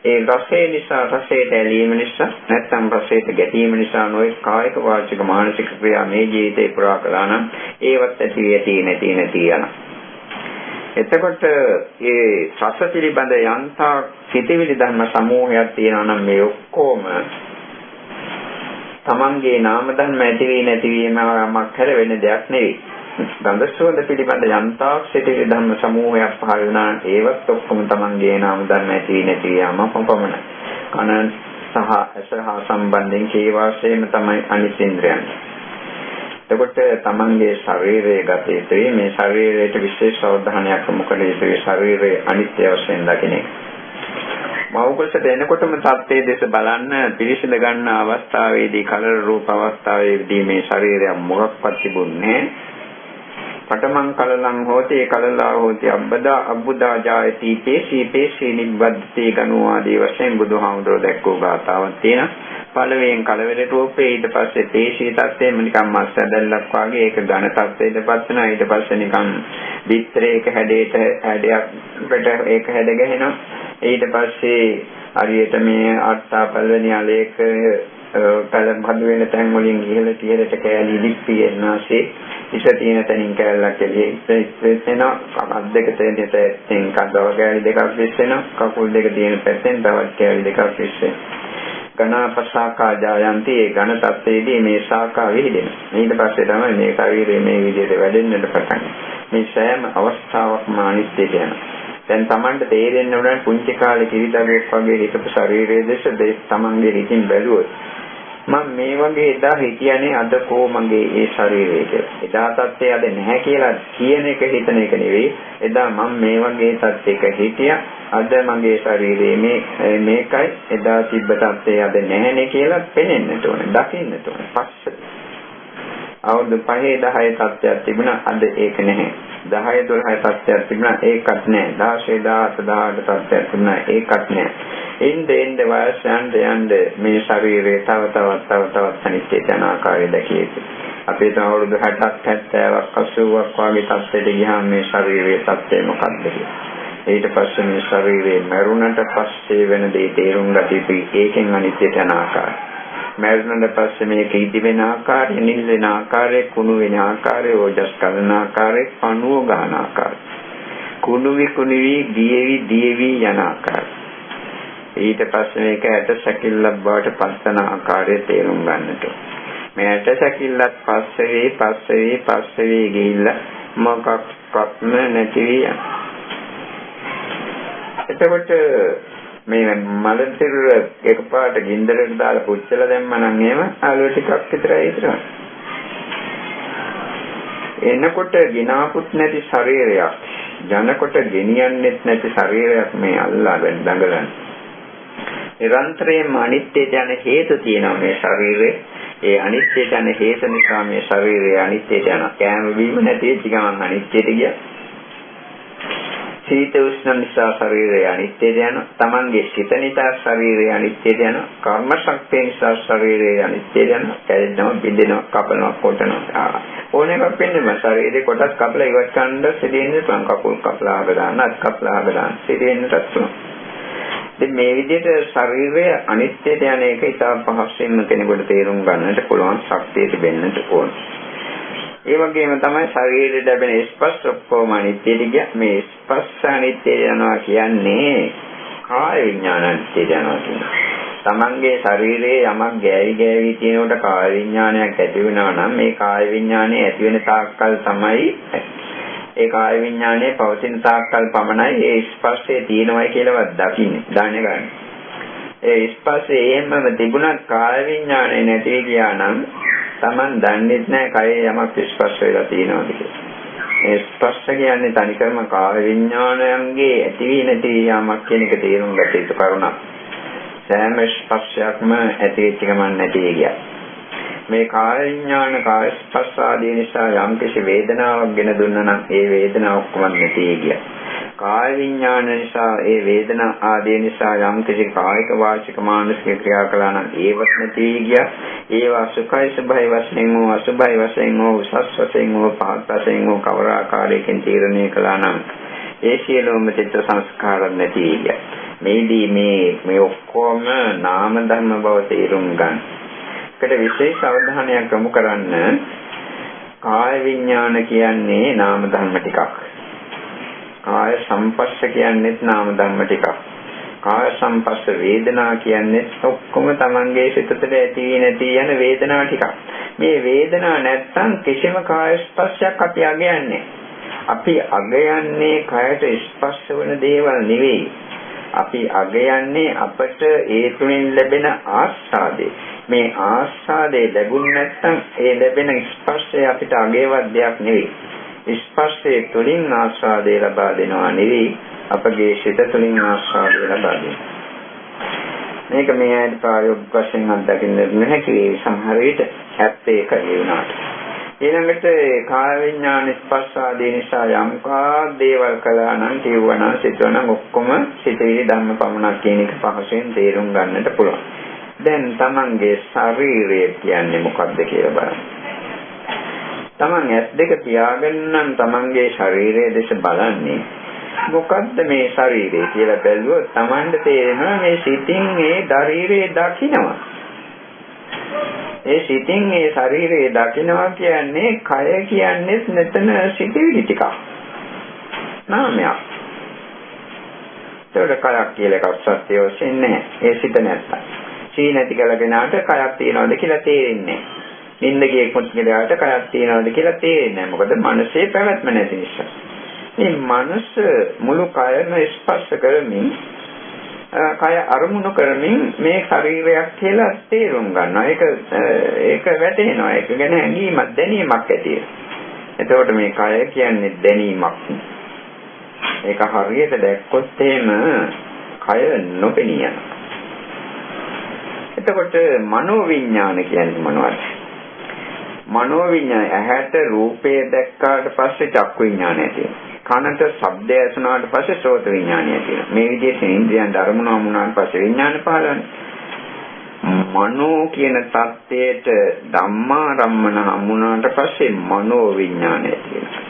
ඒ රසය නිසා රසයට ඇලීම නිසා නැත්නම් රසයට ගැටීම නිසා නොයෙක් කායික වාචික මානසික ක්‍රියා මේ ජීවිතේ පුරා කළා නම් ඒවත් ඇති නැති යනවා. එතකොට ඒ රස පිළිබඳ යන්තා සිතිවිලි ධර්ම සමූහයක් තියෙනවා නම් මේ ඔක්කොම තමන්ගේ නාම ධර්ම ඇති වී නැති වීමක් හැර වෙන දෙයක් නෙවෙයි. ගන්ධ සුවඳ පිළිබඳ යන්තාක් සිටින ධර්ම සමූහයක් පහළ වුණා ඒවත් ඔක්කොම තමන්ගේ නාම ධර්ම ඇති නැති යාම පමණයි. කන සහ ඇස හා සම්බන්ධයෙන් කේ වාසයේම තමයි අනිත් ඉන්ද්‍රයන්. එතකොට තමන්ගේ ශරීරයේ ගත යුතුයි. මේ ශරීරයට විශේෂ අවධානයක් යොමු කළ යුතුයි. ශරීරයේ අනිත්‍ය වශයෙන් දකින එක. මෞකසට එනකොටම තත්ත්වයේ දෙස බලන්න පිළිසිඳ ගන්න අවස්ථාවේදී කලර රූප අවස්ථාවේදී මේ ශරීරය මොකක්වත් තිබුණේ පඨමං කලලං හෝති කලලා හෝති අබ්බුදා ජායති පේශී නිබ්බද්ති ගනෝ ආදී වශයෙන් බුදුහාමුදුරුවෝ දැක්වූ ගාථාවක් තියෙනවා. පළවෙන් කලවර රූපේ ඊට පස්සේ පේශී තත්ත්වෙම නිකන් මස් ඇදල්ලක් වගේ ඒක ඝන තත්ත්වයටපත් වෙනවා. ඊට පස්සේ නිකන් විත්‍රයක හැඩයකට ඒක හැඩ ගැහෙනවා. ඊට පස්සේ හරියට මේ අට්ටාපල්වැනි අලේක පළබඳ වෙන තැන් වලින් ඉහළට කෑලි දිප්පියෙන්නාසේ ඉස තියෙන තැනින් කෑල්ලක් එළියෙනවා. අත් දෙක තැන් කඩව කෑලි දෙකක් විශ්වෙනවා. කකුල් දෙක තියෙන පැත්තෙන් තවත් කෑලි දෙකක් විශ්වෙනවා. ඝනපසාකා ජායන්ති ඒ ඝන තත්ත්වයේදී මේ ශාඛා විහිදෙනවා. ඊට පස්සේ තමයි මේ ශරීරයේ මේ විදිහට වැඩෙන්නට පටන් ගන්නේ. මේ සෑම අවස්ථාවකම අනිත්‍යයට යනවා. දැන් Tamanට තේරෙන්න උනන පුංචි කාලේ කිරිදරුවෙක් වගේ හිටපු ශරීරයේ දේශ තමන්ගේ හිතින් බැලුවොත් මම මේ වගේ එදා හිතියනේ අද කෝ මගේ ඒ ශරීරය කියලා. එදා තත්ත්වය අද නැහැ කියලා කියන එක හිතන එක නෙවෙයි. එදා මම මේ වගේ තත්ත්වයක හිටියා. අද මගේ ශරීරයේ මේකයි එදා තිබ්බ තත්ත්වය අද නැහැනේ කියලා පෙනෙන්නට ඕනේ. දකින්නට ඕනේ. පස්සේ අවුරුදු 5 10 තත්ත්වයක් තිබුණා. අද ඒක නැහැ. 10 12 තත්ත්වයක් තිබුණා. ඒකත් නැහැ. 16 17 18 තත්ත්වයක් තිබුණා. ඒකත් නැහැ. ඉන්ද වයස යන්න මේ ශරීරයේ තව අනිත්‍යයට යන ආකාරය දැකිය යුතුයි. අපේ තව අවුරුදු 60ක් 70ක් 80ක් වගේ තත්ත්වයට ගියාම මේ ශරීරයේ තත්ත්වය මොකක්ද කියලා. ඊට පස්සේ මේ ශරීරයේ මරුණට පස්සේ වෙන දේ තේරුම් ගත යුතුයි. ඒකෙන් අනිත්‍යයට යන ආකාරය. මරුණට පස්සේ මේක ඉදි වෙන ආකාරය, නිල් වෙන ආකාරය, කුණු වෙන ආකාරය, ඕජස් කලන ආකාරය, පණුව ගන්න ආකාරය. කුණුවි දියවි යන ආකාරය. ඊට පස්සේ මේක ඇට සැකිල්ලක් බවට පස්සන ආකාරය තේරුම් ගන්නට. මේ ඇට සැකිල්ලක් පස්සේ ගිහිල්ලා මොකක්වත්ම නැති යන. එතකොට මේ මල තිර එකපාරට ගින්දරට දාලා පුච්චලා දැම්මම නම් එහෙම ආලුව ටිකක් විතරයි ඉතුරුයි. එනකොට ගිනාපුත් නැති ශරීරයක්, ජනකොට ගෙනියන්නෙත් නැති ශරීරයක් මේ අල්ලාගෙන දඟලන්නේ. නිරන්තරයෙන්ම අනිත්‍යයට යන හේතු තියෙනවා මේ ශරීරේ. ඒ අනිත්‍යයට යන හේතු නිසා මේ ශරීරය අනිත්‍යයට යනවා. කෑම බීම නැති වෙච්ච ගමන් අනිත්‍යයට ගියා. සීත උෂ්ණ නිසා ශරීරය අනිත්‍යයට යනවා. Tamange සිත නිසා ශරීරය අනිත්‍යයට යනවා. කර්ම ශක්තිය නිසා ශරීරය අනිත්‍යයට යනවා. කැඩෙනවා, බිඳෙනවා, කපනවා, කොටනවා. ඕන එකක් වෙන්නේ ශරීරේ කොටස් කපලා ඉවත් කරන්න සිදෙන්නේ තුන් කකුල් කපලා හදන්න, අත් කපලා හදන්න සිදෙන්නටත් පුළුවන්. ඉතින් මේ විදිහට ශරීරය අනිත්‍යයට යන එක ඉතා පහසුවෙන්ම කෙනෙකුට තේරුම් ගන්නට පුළුවන් ශක්තිය තිබෙන්නට ඕන. ඒ වගේම තමයි ශරීරයේ ලැබෙන ස්පර්ශ ඔක්කොම අනිත්‍යයට ගියා. මේ ස්පර්ශ අනිත්‍යයට යනවා කියන්නේ කාය විඥාන අනිත්‍යයට යනවා කියන්නේ. තමන්ගේ ශරීරයේ යමක් ගෑවි තියෙනකොට කාය විඥානයක් ඇති වෙනවා නම් මේ කාය විඥානය ඇති වෙන තාක්කල් තමයි ඒ කාය විඥානයේ පවතින තාක්කල් පමණයි ඒ ස්පර්ශය තියෙනවයි කියලාවත් දකින්නේ දැනගන්න. ඒ ස්පර්ශය එහෙමම තිබුණත් කාය විඥානය නැති ගියා නම් තමන් දන්නේ නැහැ කයේ යමක් ස්පර්ශ වෙලා තියෙනවද කියලා. ඒ ස්පර්ශ කියන්නේ තනිකරම කාය විඥානයන්ගේ ඇති වී නැති යාමක් කියන එක තේරුම් ගත යුතු කරුණක්. සෑම ස්පර්ශයක්ම ඇති වෙච්ච ගමන් නැති ගියා. මේ කාය විඥාන කාය ස්පර්ශ ආදී නිසා යම් කිසි වේදනාවක් ගෙන දුන්නා නම් ඒ වේදනාව ඔක්කොම නැති ගියා. කාය විඥාන නිසා ඒ වේදනා ආදී නිසා යම් කිසි කායික වාචික මානසික ක්‍රියා කළා නම් ඒවත් නැති ගියා. ඒවා සුඛයි සුභයි වශයෙන් හෝ අසුභයි වශයෙන් හෝ උසස් වශයෙන් හෝ පහත් වශයෙන් හෝ කවර ආකාරයකින් තීරණය කළා නම් ඒ සියලුම චිත්ත සංස්කාර නැති ගියා. මේදී මේ ඔක්කොම නාම ධර්ම බව තේරුම් ගන්න. ඒකට විශේෂ අවධානයක් යොමු කරන්න. කාය විඥාන කියන්නේ නාම ධර්ම ටිකක්. කාය සංපස්ස කියන්නේ නාම ධර්ම ටිකක්. කාය සංපස්ස වේදනා කියන්නේ ඔක්කොම තමන්ගේ සිත තුළ ඇති නැති යන වේදනා ටිකක්. මේ වේදනා නැත්තම් කිසිම කාය ස්පර්ශයක් අපි අගයන්නේ. අපි අගයන්නේ කයට ස්පර්ශ වන දේවල් නෙවෙයි. අපි අගයන්නේ අපට ඒ තුලින් ලැබෙන ආස්වාදේ. මේ ආස්වාදේ ලැබුණ නැත්තම් ඒ ලැබෙන ස්පර්ශය අපිට අගයවත් දෙයක් නෙවෙයි. ස්පර්ශයේ තුලින් ආස්වාදය ලබා දෙනවා නෙවෙයි අපගේ සිත තුලින් ආස්වාදය ලබා දෙනවා. මේක මේ ඇයි ප්‍රායෝගික වශයෙන් අත්දකින්න නැහැ සමහර විට ඇත්ත ඒකයි වුණාට. ඊළඟට කාය විඥාන ස්පර්ශ ආදී නිසා යම් දේවල් කළා නම් කියවනවා නම් සිතනවා නම් ඔක්කොම සිතේ ධම්ම පමණක් කියන එක පහසෙන් තේරුම් ගන්නට පුළුවන්. දැන් තමන්ගේ ශරීරය කියන්නේ මොකක්ද කියලා බලන්න. තමන් S2 පියාගෙන නම් තමන්ගේ ශරීරයේ දෙස බලන්නේ මොකද්ද මේ ශරීරය කියලා බැලුවොත් තමන්ට තේරෙනවා මේ සිතින් මේ ශරීරය දකින්නවා. ඒ සිතින් මේ ශරීරය දකින්නවා කියන්නේ කය කියන්නේ නැතන සිතිවිලි ටිකක්. නාමයක්. ඒක කයක් කියලා එකක් සත්‍ය වශයෙන් නැහැ. ඒ සිත නැත්තම්. සී නැති කලගෙනාට කයක් තියනවද කියලා තේරෙන්නේ නැහැ. නින්දගේ මුත්ගලයට කයක් තියනවද කියලා තේරෙන්නේ නැහැ. මොකද මනසේ පැවැත්ම නැති නිසා. මේ මනස මුළු කයම ස්පර්ශ කරමින් කය අරමුණු කරමින් මේ ශරීරයක් කියලා තේරුම් ගන්නවා. ඒක වැටෙනවා. ඒක ගැන හැඟීමක් දැනීමක් ඇති වෙනවා. එතකොට මේ කය කියන්නේ දැනීමක්. ඒක හරියට දැක්කොත් එහෙම කය නොපෙනිය යනවා. එතකොට මනෝවිඤ්ඤාණ කියන්නේ මොනවද? මනෝවිඤ්ඤාණය ඇහැට රූපය දැක්කාට පස්සේ චක්කු විඤ්ඤාණය තියෙනවා. කනට ශබ්දය ඇසුණාට පස්සේ සෝත විඤ්ඤාණය තියෙනවා. මේ විදිහට ඉන්ද්‍රියයන් ධර්මනා වුණාට පස්සේ විඤ්ඤාණ පහළවන්නේ. මනෝ කියන தත්ත්වයට ධම්මාරම්මන හමුණාට පස්සේ මනෝවිඤ්ඤාණය තියෙනවා.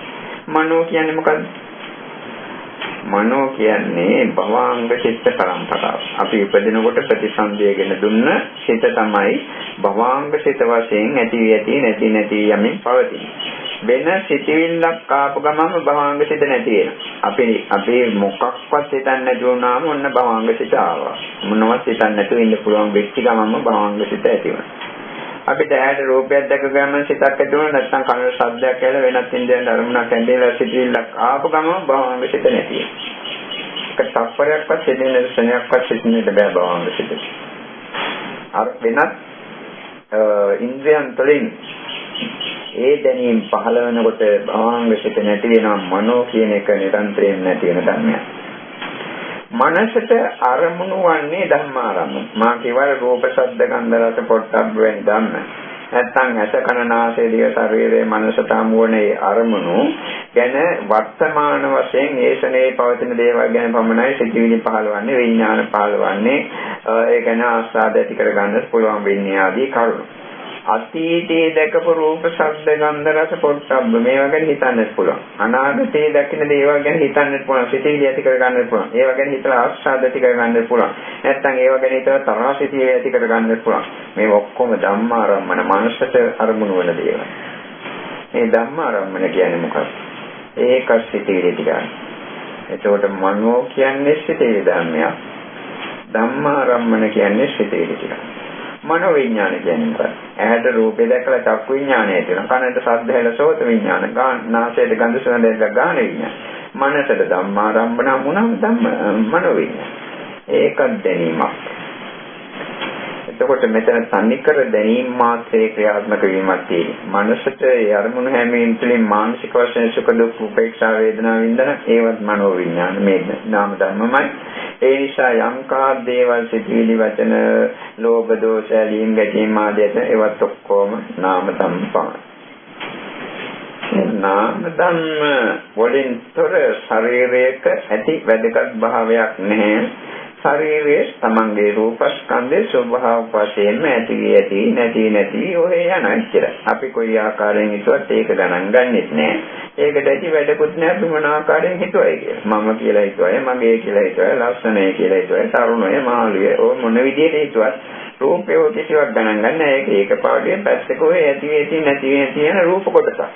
මනෝ කියන්නේ මොකද්ද? මනෝ කියන්නේ භවාංග චිත්ත පරම්පරාව. අපි උපදිනකොට ප්‍රතිසන්දියගෙන දුන්න සිත තමයි භවාංග සිත වශයෙන් ඇති නැති යමින් පවතින. වෙන සිතිවිල්ලක් ආපු ගමන්ම භවාංග සිත නැති වෙනවා. අපි මොකක්වත් හිතන්නේ නැති වුණාම ඔන්න භවාංග සිත ආවා. මොනවත් හිතන්නේ නැතුව ඉන්න පුළුවන් වෙච්ච ගමන්ම භවාංග සිත ඇති වෙනවා. අපිට ඇහැට රූපයක් දැක ගමන් සිතක් ඇති වෙනවා. නැත්නම් කනට ශබ්දයක් ඇහෙලා වෙනත් ඉන්ද්‍රියන් ධර්මයක් ඇඳලා සිතිවිල්ලක් ආපු ගමන් භවාංග සිත නැති වෙනවා. ඒක තප්පරයක්වත් සිතින්නේ ශරණයක්වත් සිතින්නේ බෑ භවාංග සිත. අර වෙනත් ඉන්ද්‍රියන් තුළින් ඒ දැනීම් පහළ වෙනකොට භවාංග සිත නැති වෙනවා. මනෝ කියන එක නිරන්තරයෙන් නැති වෙන ධර්මයක්. මනසට අරමුණු වන්නේ ධම්මාරම්මන. මා කියවල රූප ශබ්ද ගන්ධ රස පොට්ටබ්බ වෙන ධම්ම. නැත්තම් ඇස කන නාසය දිව ශරීරයේ මනසට අමුවනේ අරමුණු ගැන වර්තමාන වශයෙන් ඒසනේ පවතින දේවල් ගැන පමණයි සිතිවිලි පහළවන්නේ විඥාන පහළවන්නේ. ඒ ගැන ආස්වාද ඇති කර ගන්නත් පුළුවන් වෙන්නේ ආදී කරුණු. අතීතයේ දැකපු රූප ශබ්ද ගන්ධ රස පොට්ටබ්බ මේවා ගැන හිතන්නත් පුළුවන්. අනාගතයේ දකින දේවල් ගැන හිතන්නත් පුළුවන්. සිතිවිලි ඇති කර ගන්නත් පුළුවන්. ඒවා ගැන හිතලා ආස්වාද ඇති කර ගන්නත් පුළුවන්. නැත්නම් ඒවා ගැන හිතලා තරහ සිතිවිලි ඇති කර ගන්නත් පුළුවන්. මේ ඔක්කොම ධම්මාරම්මන මනසට අරමුණු වන දේවල්. මේ ධම්මාරම්මන කියන්නේ මොකක්ද? ඒක සිතිවිලි ටිකයි. එතකොට මනෝ කියන්නේ සිතිවිලි ධර්මයක්. ධම්මාරම්මන කියන්නේ සිතේලි ටික. මනෝ විඥාන කියන්නේ ඇහැට රූපේ දැකලා චක්කු විඥානය තියෙනවා. කනට ශබ්ද ඇහෙලා සෝත විඥාන, නාසයට ගඳ සුවඳ දැකලා ගාන විඥාන. මනසට ධම්මාරම්මන වුණාම මනෝ විඥාන. ඒකක් දැනීමක්. එතකොට මෙතන සම්නිකර දැනීම මාත්‍රේ ක්‍රියාත්මක වීමක් තියෙනවා. මනසට ඒ අරමුණු හැමීම් තුළින් මානසික වශයෙන් සුඛ දුක් උපේක්ෂා වේදනා විඳන ඒවත් මනෝ විඥාන මේ නාම ධර්මමයි. ඒ නිසා යම්කා දේවල් සිටිවිලි වචන ලෝභ දෝෂ ඇලීම් ගැටීම් ආදී ඒවත් ඔක්කොම නාම ධර්ම පමණයි. නාම ධර්ම වලින් තොර ශරීරයක ඇති වැදගත් භාවයක් නැහැ. ශරීරයේ තමන්ගේ රූපස්කන්ධයේ ස්වභාව වශයෙන්ම ඇති නැති ඔය යන ඉච්චර. අපි කොයි ආකාරයෙන් හිතුවත් ඒක ගණන් ගන්නෙත් නෑ. ඒකට ඇති වැඩකුත් නෑ මොන ආකාරයෙන් හිතුවයි කියලා. මම කියලා හිතුවයි, මගේ කියලා හිතුවයි, ලස්සනයි කියලා හිතුවයි, තරුණයි, මාළුවේ ඔය මොන විදිහට හිතුවත් රූපේ කිසිවක් ගණන් ගන්න නෑ. ඒක පාඩුවේ පැත්තක ඔය ඇති නැති යන රූප කොටසක්.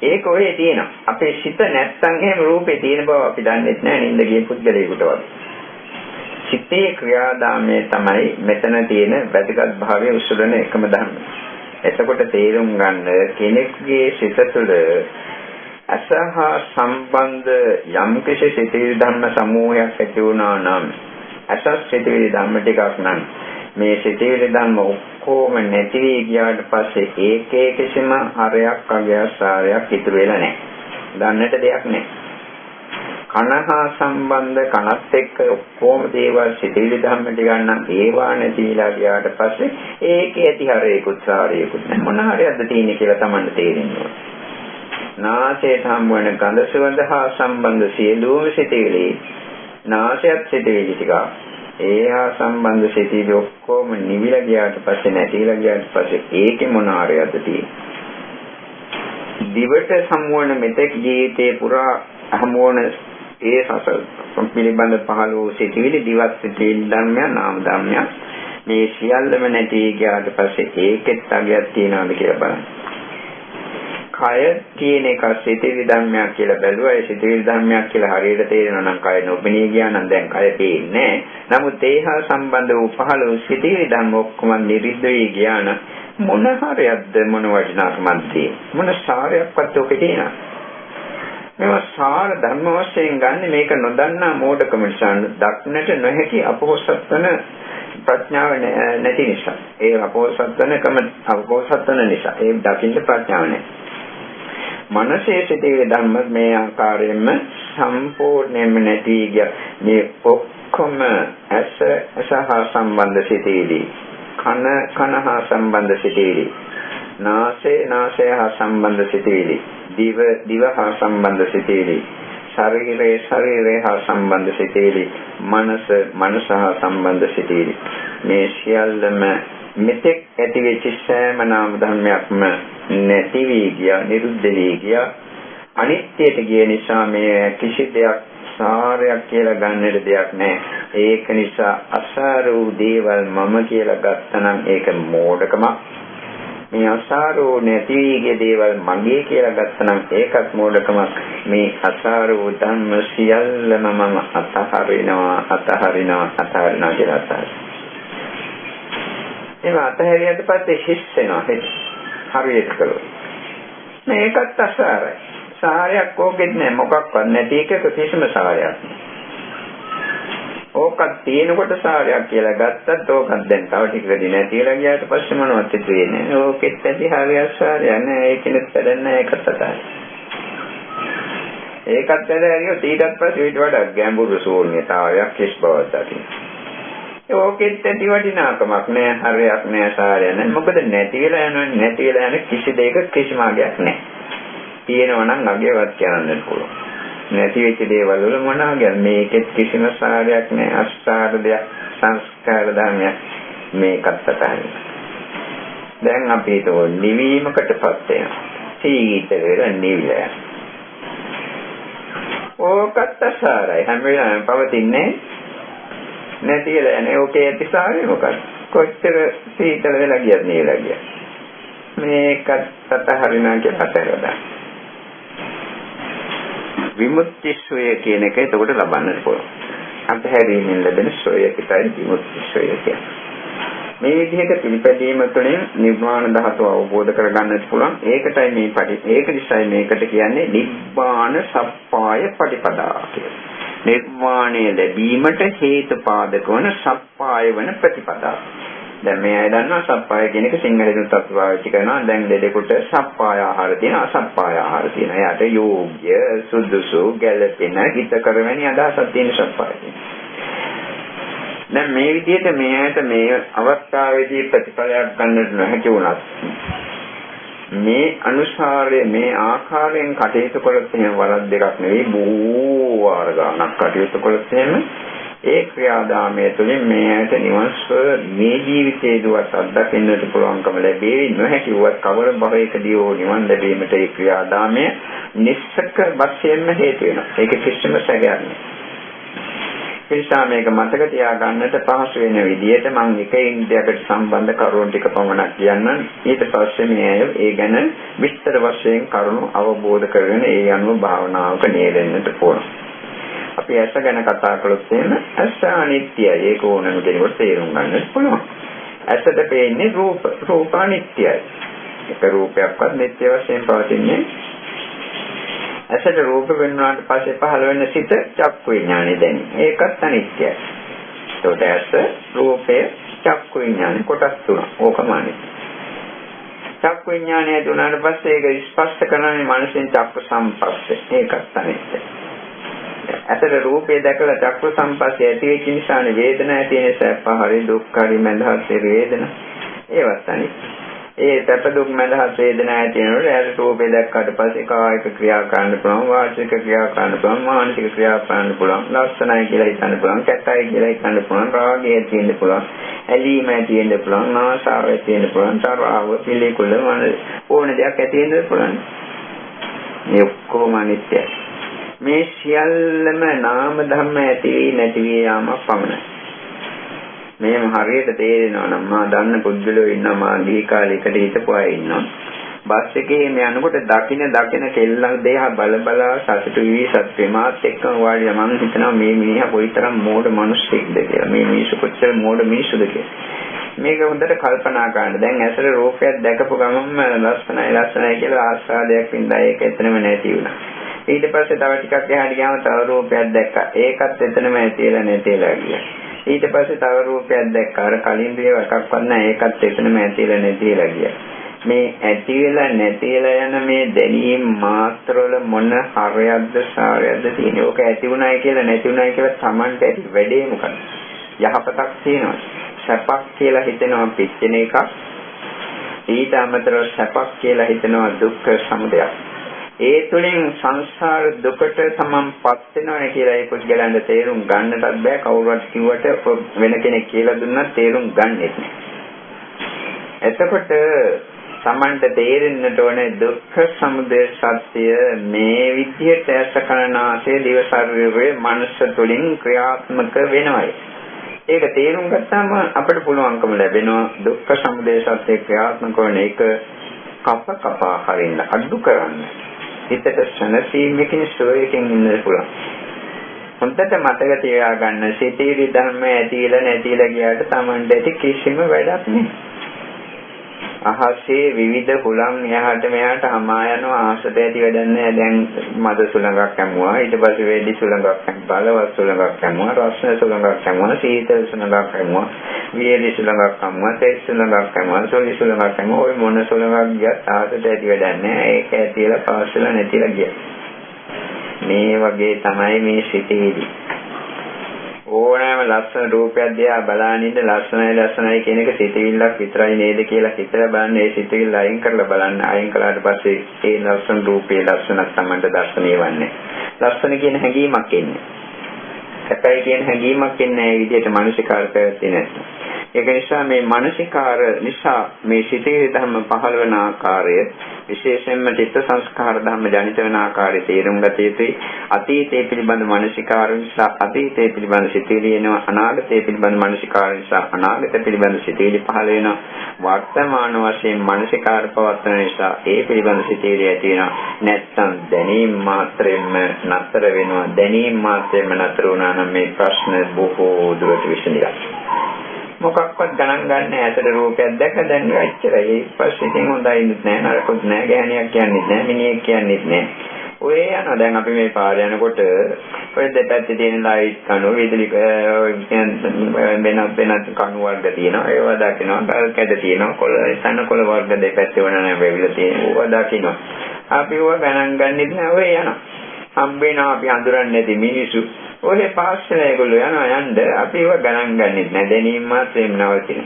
ඒක ඔය තියෙනවා. අපේ සිත නැත්තම් එහෙම රූපේ තියෙන බව අපි දන්නේ නැහැ නින්ද ගිය පුද්ගලයෙකුට වගේ. සිතේ ක්‍රියාදාමයේ තමයි මෙතන තියෙන වැදගත් භාවය උසුලන එකම ධර්ම. එතකොට තේරුම් ගන්න කෙනෙකුගේ සිත තුළ අසහ සම්බන්ධ යම් කිසි සිතේ ධර්ම සමූහයක් ඇති වුණා නම් අසස් සිතේ ධර්ම ටිකක් නම් මේ සිතේ ධර්ම ඔක්කොම නැති වී ගියාට පස්සේ ඒකේ කිසිම හරයක් අගයසාරයක් ඉතුරු වෙලා නැහැ. දන්නට දෙයක් නැහැ. කනහා සම්බන්ධ කනත් එක්ක ඔක්කොම දේවල් සිතේ ධර්ම ටික ගන්න ඒවා නැතිලා ගියාට පස්සේ ඒකේ ඇති හරයකුත් සාරයකුත් නැහැ. මොන හරයක්ද තියෙන්නේ කියලා Tamanට තේරෙන්නේ. නාසයට හම් වෙන ගඳ සුවඳ හා සම්බන්ධ සියලුම සිතේලි නාසයත් සිතේලි ටික ඒහා සම්බන්ධ සිතිවිලි ඔක්කොම නිවිලා ගියාට පස්සේ නැතිලා ගියාට පස්සේ ඒකේ මොන ආරයක්ද තියෙන්නේ. දිවට සම්වන මෙතෙක් ජීවිතේ පුරා හමුවන ඒ සසල් පිළිබඳ පහළ වූ සිතිවිලි දිවත් සිතිවිලි ධර්මයන් නාම ධර්මයන් මේ සියල්ලම නැති ගියාට පස්සේ ඒකෙත් අගයක් තියනවාද කියලා බලන්න. කය කියන එක සිතිවිලි ධර්මයක් කියලා බැලුවා. ඒ සිතිවිලි ධර්මයක් කියලා හරියට තේරෙනවා නම් කය නොපෙනී ගියා නම් දැන් කය පේන්නේ නැහැ. නමුත් ඒ හා සම්බන්ධ වූ පහළ වූ සිතිවිලි ධර්ම ඔක්කොම නිරිද්ද වී ගියා නම් මොන හරියක්ද මොන වටිනාකමක්ද තියෙන්නේ? මොන සාරයක්වත් ඔකේ තියෙනවා. මේවා සාර ධර්ම වශයෙන් ගන්න මේක නොදන්නා මෝඩකම නිසා දක්නට නොහැකි අපොහොසත් වන ප්‍රඥාව නැති නිසා. ඒ අපොහොසත් වන නිසා ඒ දකින්න ප්‍රඥාව නැහැ. මනසේ සිටින ධර්ම මේ ආකාරයෙන්ම සම්පූර්ණයෙන්ම නැති ගිය මේ ඔක්කොම ඇස හා සම්බන්ධ සිටිවිලි කන හා සම්බන්ධ සිටිවිලි නාසය හා සම්බන්ධ සිටිවිලි දිව හා සම්බන්ධ සිටිවිලි ශරීරය හා සම්බන්ධ සිටිවිලි මනස හා සම්බන්ධ සිටිවිලි මේ සියල්ලම මෙතෙක් ඇති වෙච්ච සෑම නාම ධර්මයක්ම නැති වී ගියා, නිරුද්ධ වී ගියා. අනිත්‍යයට ගිය නිසා මේ කිසි දෙයක් සාරයක් කියලා ගන්නට දෙයක් නැහැ. ඒක නිසා අසාර වූ දේවල් මම කියලා ගත්තනම් ඒක මෝඩකමක්. මේ අසාර වූ නැති වී ගිය දේවල් මගේ කියලා ගත්තනම් ඒකත් මෝඩකමක්. මේ අසාර වූ ධර්ම සියල්ලම මම අතහරිනවා කියලා අතහරිනවා. ඒවා අතහැරියට පස්සේ හිස් වෙනවා. හරියට කළොත් මේකත් අසාරයි. සාරයක් ඕකෙත් නෑ. මොකක්වත් නැති එකක කිසිම සාරයක් නෑ. ඕකත් තියෙනකොට සාරයක් කියලා ගත්තත් ඕකත් දැන් තව ටිකකදී නැතිලා ගියාට පස්සේ මොනවත් හිතුවේ නෑ. ඕකෙත් ඇති හරියට සාරයක් නෑ. ඒකෙත් වැඩක් නෑ. ඒකත් අසාරයි. ඒකත් ඇදහිරියොත් ඊටත් පස්සේ ඊට වඩා ගැඹුරු ශූන්‍යතාවයක් හිස් බවක් දකින්න. ඕකෙත් ඇති වටිනාකමක් නෑ, හරයක් නෑ, සාරයක් නෑ. මොකද නැති වෙලා යන කිසි දෙයක කිසිම අගයක් නෑ. තියෙනවා නම් අගයවත් කියන්නත් පුළුවන්. නැති වෙච්ච දේවල් වල මොන අගයක්? මේකෙත් කිසිම සාරයක් නෑ. අස්සාර දෙයක්, සංස්කාර ධර්මයක් මේකත් අතහරින්න. දැන් අපි ඒක නිවීමකටපත් වෙනවා. සීත වෙලා නිවිලා. ඕකත් අසාරයි. හැම වෙලාවෙම පවතින්නේ නැතිලා යන්නේ. ඕකේ ඇති සාරය මොකක්ද? කොච්චර සීතල වෙලා ගියත් නේලා ගියා. මේකත් අතහරිනා කියලා අතහැරලා. විමුක්ති සුවය කියන එක එතකොට ලබන්නට පුළුවන්. අතහැරීමෙන් ලැබෙන සොයකිතයි විමුක්ති සොය කියන්නේ. මේ විදිහට පිළිපැදීම තුළින් නිර්වාණ ධාතුව අවබෝධ කරගන්නත් පුළුවන්. ඒක නිසායි මේකට කියන්නේ නිබ්බාන සප්පාය පටිපදා කියලා. නිර්වාණය ලැබීමට හේතුපාදක වන සප්පාය වන ප්‍රතිපදා. දැන් මේ අය දන්නවා සප්පාය කියන එක සිංහලෙන් තත්වාවිච්ච කරනවා. දැන් දෙදෙකුට සප්පාය ආහාර තියෙනවා, අසප්පාය ආහාර තියෙනවා. එයාට යෝග්‍ය, සුදුසු, ගැළපෙන, හිතකර වැනි අදහසක් තියෙන සප්පාය තියෙනවා. දැන් මේ විදිහට මේ ඇයට මේ අවස්ථාවේදී ප්‍රතිඵලයක් ගන්නට නොහැකි වුණත් මේ අනුසාරයේ මේ ආකාරයෙන් කටයුතු කළොත් එහෙම වරක් දෙකක් නෙවෙයි බොහෝ වාර ගණනක් කටයුතු කළොත් එහෙම ඒ ක්‍රියාදාමය තුළින් මේ ඇයට නිවන්සුව මේ ජීවිතයේදීවත් අත්දකින්නට පුළුවන්කම ලැබෙන්නේ නොහැකි වුවත් කවර භවයකදී හෝ නිවන් ලැබීමට ඒ ක්‍රියාදාමය නිස්සක වශයෙන්ම හේතු වෙනවා. ඒක කිසිම සැකයක් නෑ. නිසා මේක මතක තියාගන්නට පහසු වෙන විදිහට මම එක ඉන්දියාවට සම්බන්ධ කරුණු ටික පමණක් කියන්නම්. ඊට පස්සේ මේ ඒ ගැන විස්තර වශයෙන් කරුණු අවබෝධ කරගෙන ඒ අනුව භාවනාවක නියැලෙන්නට ඕන. අපි ඇස ගැන කතා කළොත් එහෙම ඇස අනිත්‍යයි. ඒක ඕනම කෙනෙකුට තේරුම් ගන්නත් පුළුවන්. ඇසට පේන්නේ රූප අනිත්‍යයි. එක රූපයක්වත් නිත්‍ය වශයෙන් පවතින්නේ. ඇසට රූප වෙනාට පස්සේ පහළ වෙන සිත චක්කු විඥානෙ දැනේ. ඒකත් අනිත්‍යයි. ඒකට ඇස, රූපය, චක්කු විඥානෙ කොටස් තුනක්. ඕකම අනිත්‍යයි. චක්කු විඥානය දුනාට පස්සේ ඒක ස්පර්ශ කරනනේ මනසෙන් චක්කු සම්පස්සේ. ඒකත් අනිත්‍යයි. ඇසට රූපය දැකලා චක්කු සම්පස්සේ ඇති වෙච්ච නිසානේ වේදනාව ඇති වෙන සැප හරි දුක් හරි මඳහත් වේදනා. ඒවත් අනිත්‍යයි. ඒ සැප දුක් මඳහත් වේදනා ඇති වෙනකොට ඇයට රූපේ දැක්කට පස්සේ කායික ක්‍රියා කරන්න පුළුවන්, වාචික ක්‍රියා කරන්න පුළුවන්, මානසික ක්‍රියා කරන්න පුළුවන්, ලස්සනයි කියලා හිතන්න පුළුවන්, කැතයි කියලා හිතන්න පුළුවන්, රාගය තියෙන්න පුළුවන්, ඇලීම තියෙන්න පුළුවන්, ආශාව තියෙන්න පුළුවන්, තරහව, පිළිකුල ඕන දෙයක් ඇති වෙන්න පුළුවන්. මේ ඔක්කොම අනිත්‍යයි. මේ සියල්ලම නාම ධර්ම ඇති වී නැති වී යාම පමණයි. මේම හරියට තේරෙනවා නම් මා දන්න පුද්ගලයෝ ඉන්නවා, මා දී කාලේ එකට හිටපු අය ඉන්නවා. බස් එකේ මේ යනකොට දකින කෙල්ලන් දෙහා බල සතුටු වී සත්‍වේ මාත් එක්කම වාඩිලා මම හිතනවා මේ මිනිහා කොයිතරම් මෝඩ මිනිස්සෙක්ද කියලා. මේ මිනිස්සු කොච්චර මෝඩ මිනිස්සුද කියලා. මේක හොඳට කල්පනා කරන්න. දැන් ඇසට රූපයක් දැකපු ගමන්ම ලස්සනයි කියලා ආස්වාදයක් වින්දා ඒක එතනම නැති වුණා. ඊට පස්සේ තව ටිකක් එහාට ගියාම තව රූපයක් දැක්කා. ඒකත් එතනම ඇතිලා නැතිලා ගියා. ඊට පස්සේ තව රූපයක් දැක්කා. අර කලින් දේ එකක්වත් නැහැ. ඒකත් එතනම ඇතිලා නැතිලා ගියා. මේ ඇතිලා නැතිලා යන මේ දැනීම් මාත්‍රවල මොන හරයක්ද සාරයක්ද තියෙන්නේ? ඕක ඇති වුණායි කියලා නැති වුණායි කියලා Tamanට ඇති වැඩේ මොකක්ද? යහපතක් තියෙනවා. සැපක් කියලා හිතෙනවා පිච්චෙන එකක්. ඊට අමතරව සැපක් කියලා හිතෙනවා දුක්ඛ සමුදයක්. ඒ තුලින් සංසාර දුකට සමන්පත් වෙනවා කියලා ඒක ගලන්න තේරුම් ගන්නටත් බෑ. කවුරුත් කිව්වට වෙන කෙනෙක් කියලා දුන්නත් තේරුම් ගන්නෙත් නෑ. එතකොට සමන්ට තේරෙන්නට ඕනේ දුක්ඛ සමුදය සත්‍ය මේ විදිහට ඇසකනාසේ දිව ශරීරයේ මනස තුලින් ක්‍රියාත්මක වෙනවායි. ඒක තේරුම් ගත්තාම අපිට පුළුවන්කම ලැබෙනවා දුක්ඛ සමුදය සත්‍ය ක්‍රියාත්මක වන එක කපා හරින්න අඩු කරන්න. හිතට සනසීමකින් සෝයකින් ඉන්න පුළුවන්. හොඳට මතක තියාගන්න සිතේරි ධර්ම ඇතිලා නැතිලා ගියාට Tamanට ඇති කිසිම වැඩක් නෑ. අහසේ විවිධ හුලම් එහාට මෙහාට හමා යනවා ආසත ඇති වැඩක් නෑ. දැන් මද සුළඟක් හැමුවා, ඊට පස්සේ වෙඩි සුළඟක් හැමුවා, බලවත් සුළඟක් හැමුවා, රස්න සුළඟක් හැමුවා, සීතල සුළඟක් හැමුවා, වියලි සුළඟක් හැමුවා, තෙල් සුළඟක් හැමුවා, සොලි සුළඟක් හැමුවා. ඔය මොන සුළඟක් ගියත් ආසත ඇති වැඩක් නෑ. ඒක ඇතිලා පාස්සලා නැතිලා ගියා. මේ වගේ තමයි මේ සිතේදී ඕනෑම ලස්සන රූපයක් දිහා බලාගෙන ඉන්න ලස්සනයි කියන එක සිතවිල්ලක් විතරයි නේද කියලා හිතලා බලන්න. ඒ සිතවිල්ල අයින් කරලා බලන්න. අයින් කළාට පස්සේ ඒ ලස්සන රූපේ ලස්සනක් Tamanට දැర్శණය වෙන්නේ. ලස්සන කියන හැඟීමක් එන්නේ. සැපයි කියන හැඟීමක් එන්නේ ඒ විදිහට මානසිකාර පැවැත්ෙන්නේ නැත්නම්. ඒක නිසා මේ මානසිකාර නිසා මේ සිතේ ධර්ම පහළ වෙන ආකාරය විශේෂයෙන්ම චිත්ත සංස්කාර ධර්ම ජනිත වන ආකාරයේ තේරුම් ගත යුතුයි. අතීතයේ පිළිබඳ මානසිකාර නිසා අතීතයේ පිළිබඳ සිතිවිලි එනවා. අනාගතයේ පිළිබඳ මානසිකාර නිසා අනාගත පිළිබඳ සිතිවිලි පහළ වෙනවා. වර්තමාන වශයෙන් මානසිකාර පවත්වන නිසා ඒ පිළිබඳ සිතිවිලි ඇති වෙනවා. නැත්නම් දැනීම මාත්‍රයෙන්ම නතර වෙනවා. දැනීම මාත්‍රයෙන්ම නතර වුණා නම් මේ ප්‍රශ්න බොහෝ දුරට විසඳිලා. මොකක්වත් ගණන් ගන්න ඇතට රූපයක් දැක දැන් ඉච්චරයි. ඒ පස්සේ ඉතින් හොඳයින්නෙත් නෑ නරකුත් නෑ ගෑණියක් කියන්නෙත් නෑ මිනිහෙක් කියන්නෙත් නෑ. ඔය යනවා දැන් අපි මේ පාරේ යනකොට ඔය දෙපැත්තේ තියෙන ලයිට් කණු විදුලි වෙනත් කණු වර්ග තියෙනවා. ඒවා දකිනවා. කැද තියෙනවා. කොළ තනකොළ වර්ග දෙපැත්තේ වුණා නම් වෙවිලා තියෙනවා. ඒවා දකිනවා. අපි ඒවා ගණන් ගන්නෙත් නෑ. ඔය යනවා. හම්බෙනවා අපි හඳුරන්නේ නැති මිනිස්සු. ඔය පාස්සල ඒගොල්ලෝ යන්න අපි ඒවා ගණන් ගන්නෙත් නෑ. දැනීම මාත්‍රෙම නවතින.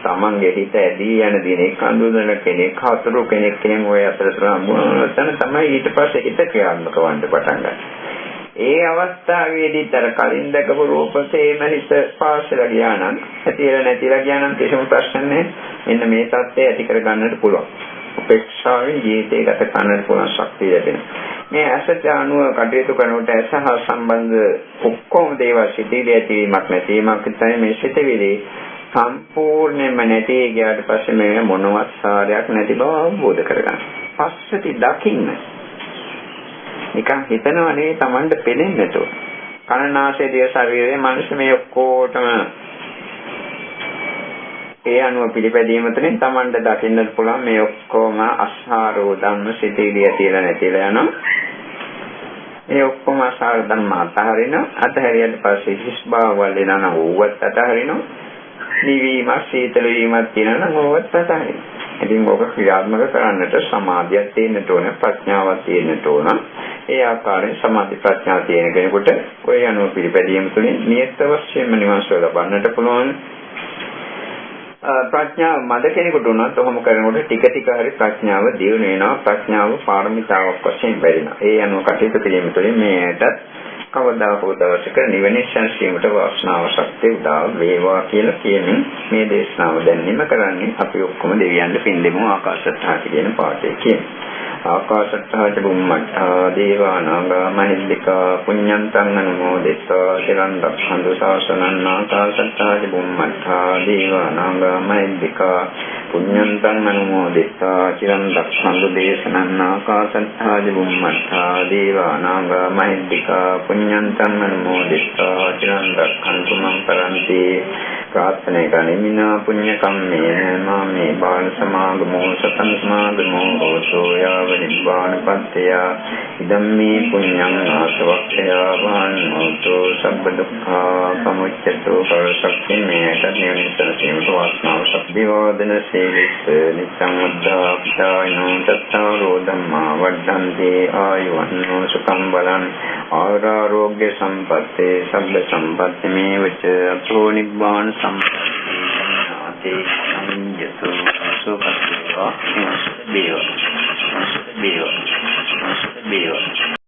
තමන්ගේ හිත ඇදී යන දිනේ කඳුදන කෙනෙක් හතුරු කෙනෙක් කියන ඔය අතරතුර මොනතන තමයි ඊට පස්සේ හිත ක්‍රියාත්මක වන්න පටන් ගන්න. ඒ අවස්ථාවේදී තර කලින් දැකපු රූපසේම හිත පාස්සල ගියා නම් ඇතිලා නැතිලා ගියා නම් කිසිම ප්‍රශ්න නැහැ. මෙන්න මේ தත්ත්වය ඇති කර ගන්නට පුළුවන්. උපේක්ෂාවෙන් ජීවිතය ගත කරන්නට පුළුවන් ශක්තිය ලැබෙනවා. මේ ඇසට අනුව කටයුතු කරනකොට ඇස හා සම්බන්ධ ඔක්කොම දේවල් සිටිවිලි ඇතිවීමක් නැතිවීමක් තමයි මේ සිටිවිලි සම්පූර්ණයෙන්ම නැති ගියාට පස්සේ මේ මොනවත් සාරයක් නැති බව අවබෝධ කරගන්න. පස්සට දකින්න. නිකන් හිතනවා නේ Tamanට පෙනෙන්නේ නැතෝ. කනනාසය දිය ශරීරයේ මනස මේ ඔක්කොටම ඒ අනුව පිළිපැදීම තුළින් Tamanට දකින්න පුළුවන් මේ ඔක්කොම අසාරෝ ධම්ම සිටිවිලි ඇතිලා නැතිලා යනවා. ඒ ඔක්කොම අසාර ධම්ම අතහැරියට පස්සේ හිස් බවවල එනවා නම් ඕවත් අතහරිනවා. නිවීමක් සීතල වීමක් තියෙනවා නම් ඕවත් අතහරිනවා. ඉතින් ඔබ ක්‍රියාත්මක කරන්නට සමාධියක් තියෙන්න ඕන, ප්‍රඥාවක් තියෙන්න ඕන. ඒ ආකාරයෙන් සමාධි ප්‍රඥා තියෙන කෙනෙකුට ඔය අනුව පිළිපැදීම තුළින් නියත වශයෙන්ම නිවන් සුව ලබන්නට පුළුවන්. ප්‍රඥාව මද කෙනෙකුට උනත් ඔහොම කරනකොට ටික ටික හරි ප්‍රඥාව දියුණු වෙනවා. ප්‍රඥාව පාරමිතාවක් වශයෙන් බැරිනවා. ඒ අනුව කටයුතු කිරීම තුළින් මේකට කවදා හෝ දවසක නිවන සංසීමට වාසනාව ශක්තිය උදා වේවා කියලා කියමින් මේ දේශනාව දැන් නිම කරන්නේ අපි ඔක්කොම දෙවියන්ට පින් දෙමු ආකාශත්හා කියන පාඩේ කියන. ආකාශත්හා චුම්මත්තා දේවානාගා මහිද්దికා පුඤ්ඤන්තං අනුමෝදිත्वा චිරන් රක්ඛන්තු ශාසනං ආකාශත්හා චුම්මත්තා දේවානාගා මහිද්దికා පුඤ්ඤන්තං අනුමෝදිත्वा චිරන් රක්ඛන්තු දේශනං ආකාශත්හා චුම්මත්තා දේවානාගා මහිද්దికා පුඤ්ඤන්තං අනුමෝදිත्वा චිරන් රක්ඛන්තු මං පරන්ති ප්‍රාර්ථනා කරමිනා පුඤ්ඤ කම්මේන මාමේ බාල සමාගමෝ සතං සමාගමෝ හෝතෝ යාව නිබ්බාන පත්‍ය ඉදම්මේ පුඤ්ඤං ආසවක්ඛයා වහන්නෝතෝ සබ්බ දුක්ඛා සමුච්ඡතෝ පරසක්ඛේ මේකට නිවනසන සීමට වාසනාව සබ්බිවාදන සීලිස්ස නිච්ඡං වද්දා පිතායනෝ තත්තාරෝ ධම්මා වඩ්ඩන්තේ ආයුවන්නෝ සුඛං බලං ආරෝග්‍ය සම්පත්තේ සබ්බ සම්පත්ති මේවච අතෝ නිබ්බාන සම්පatti සංයතෝ සුඛං දේව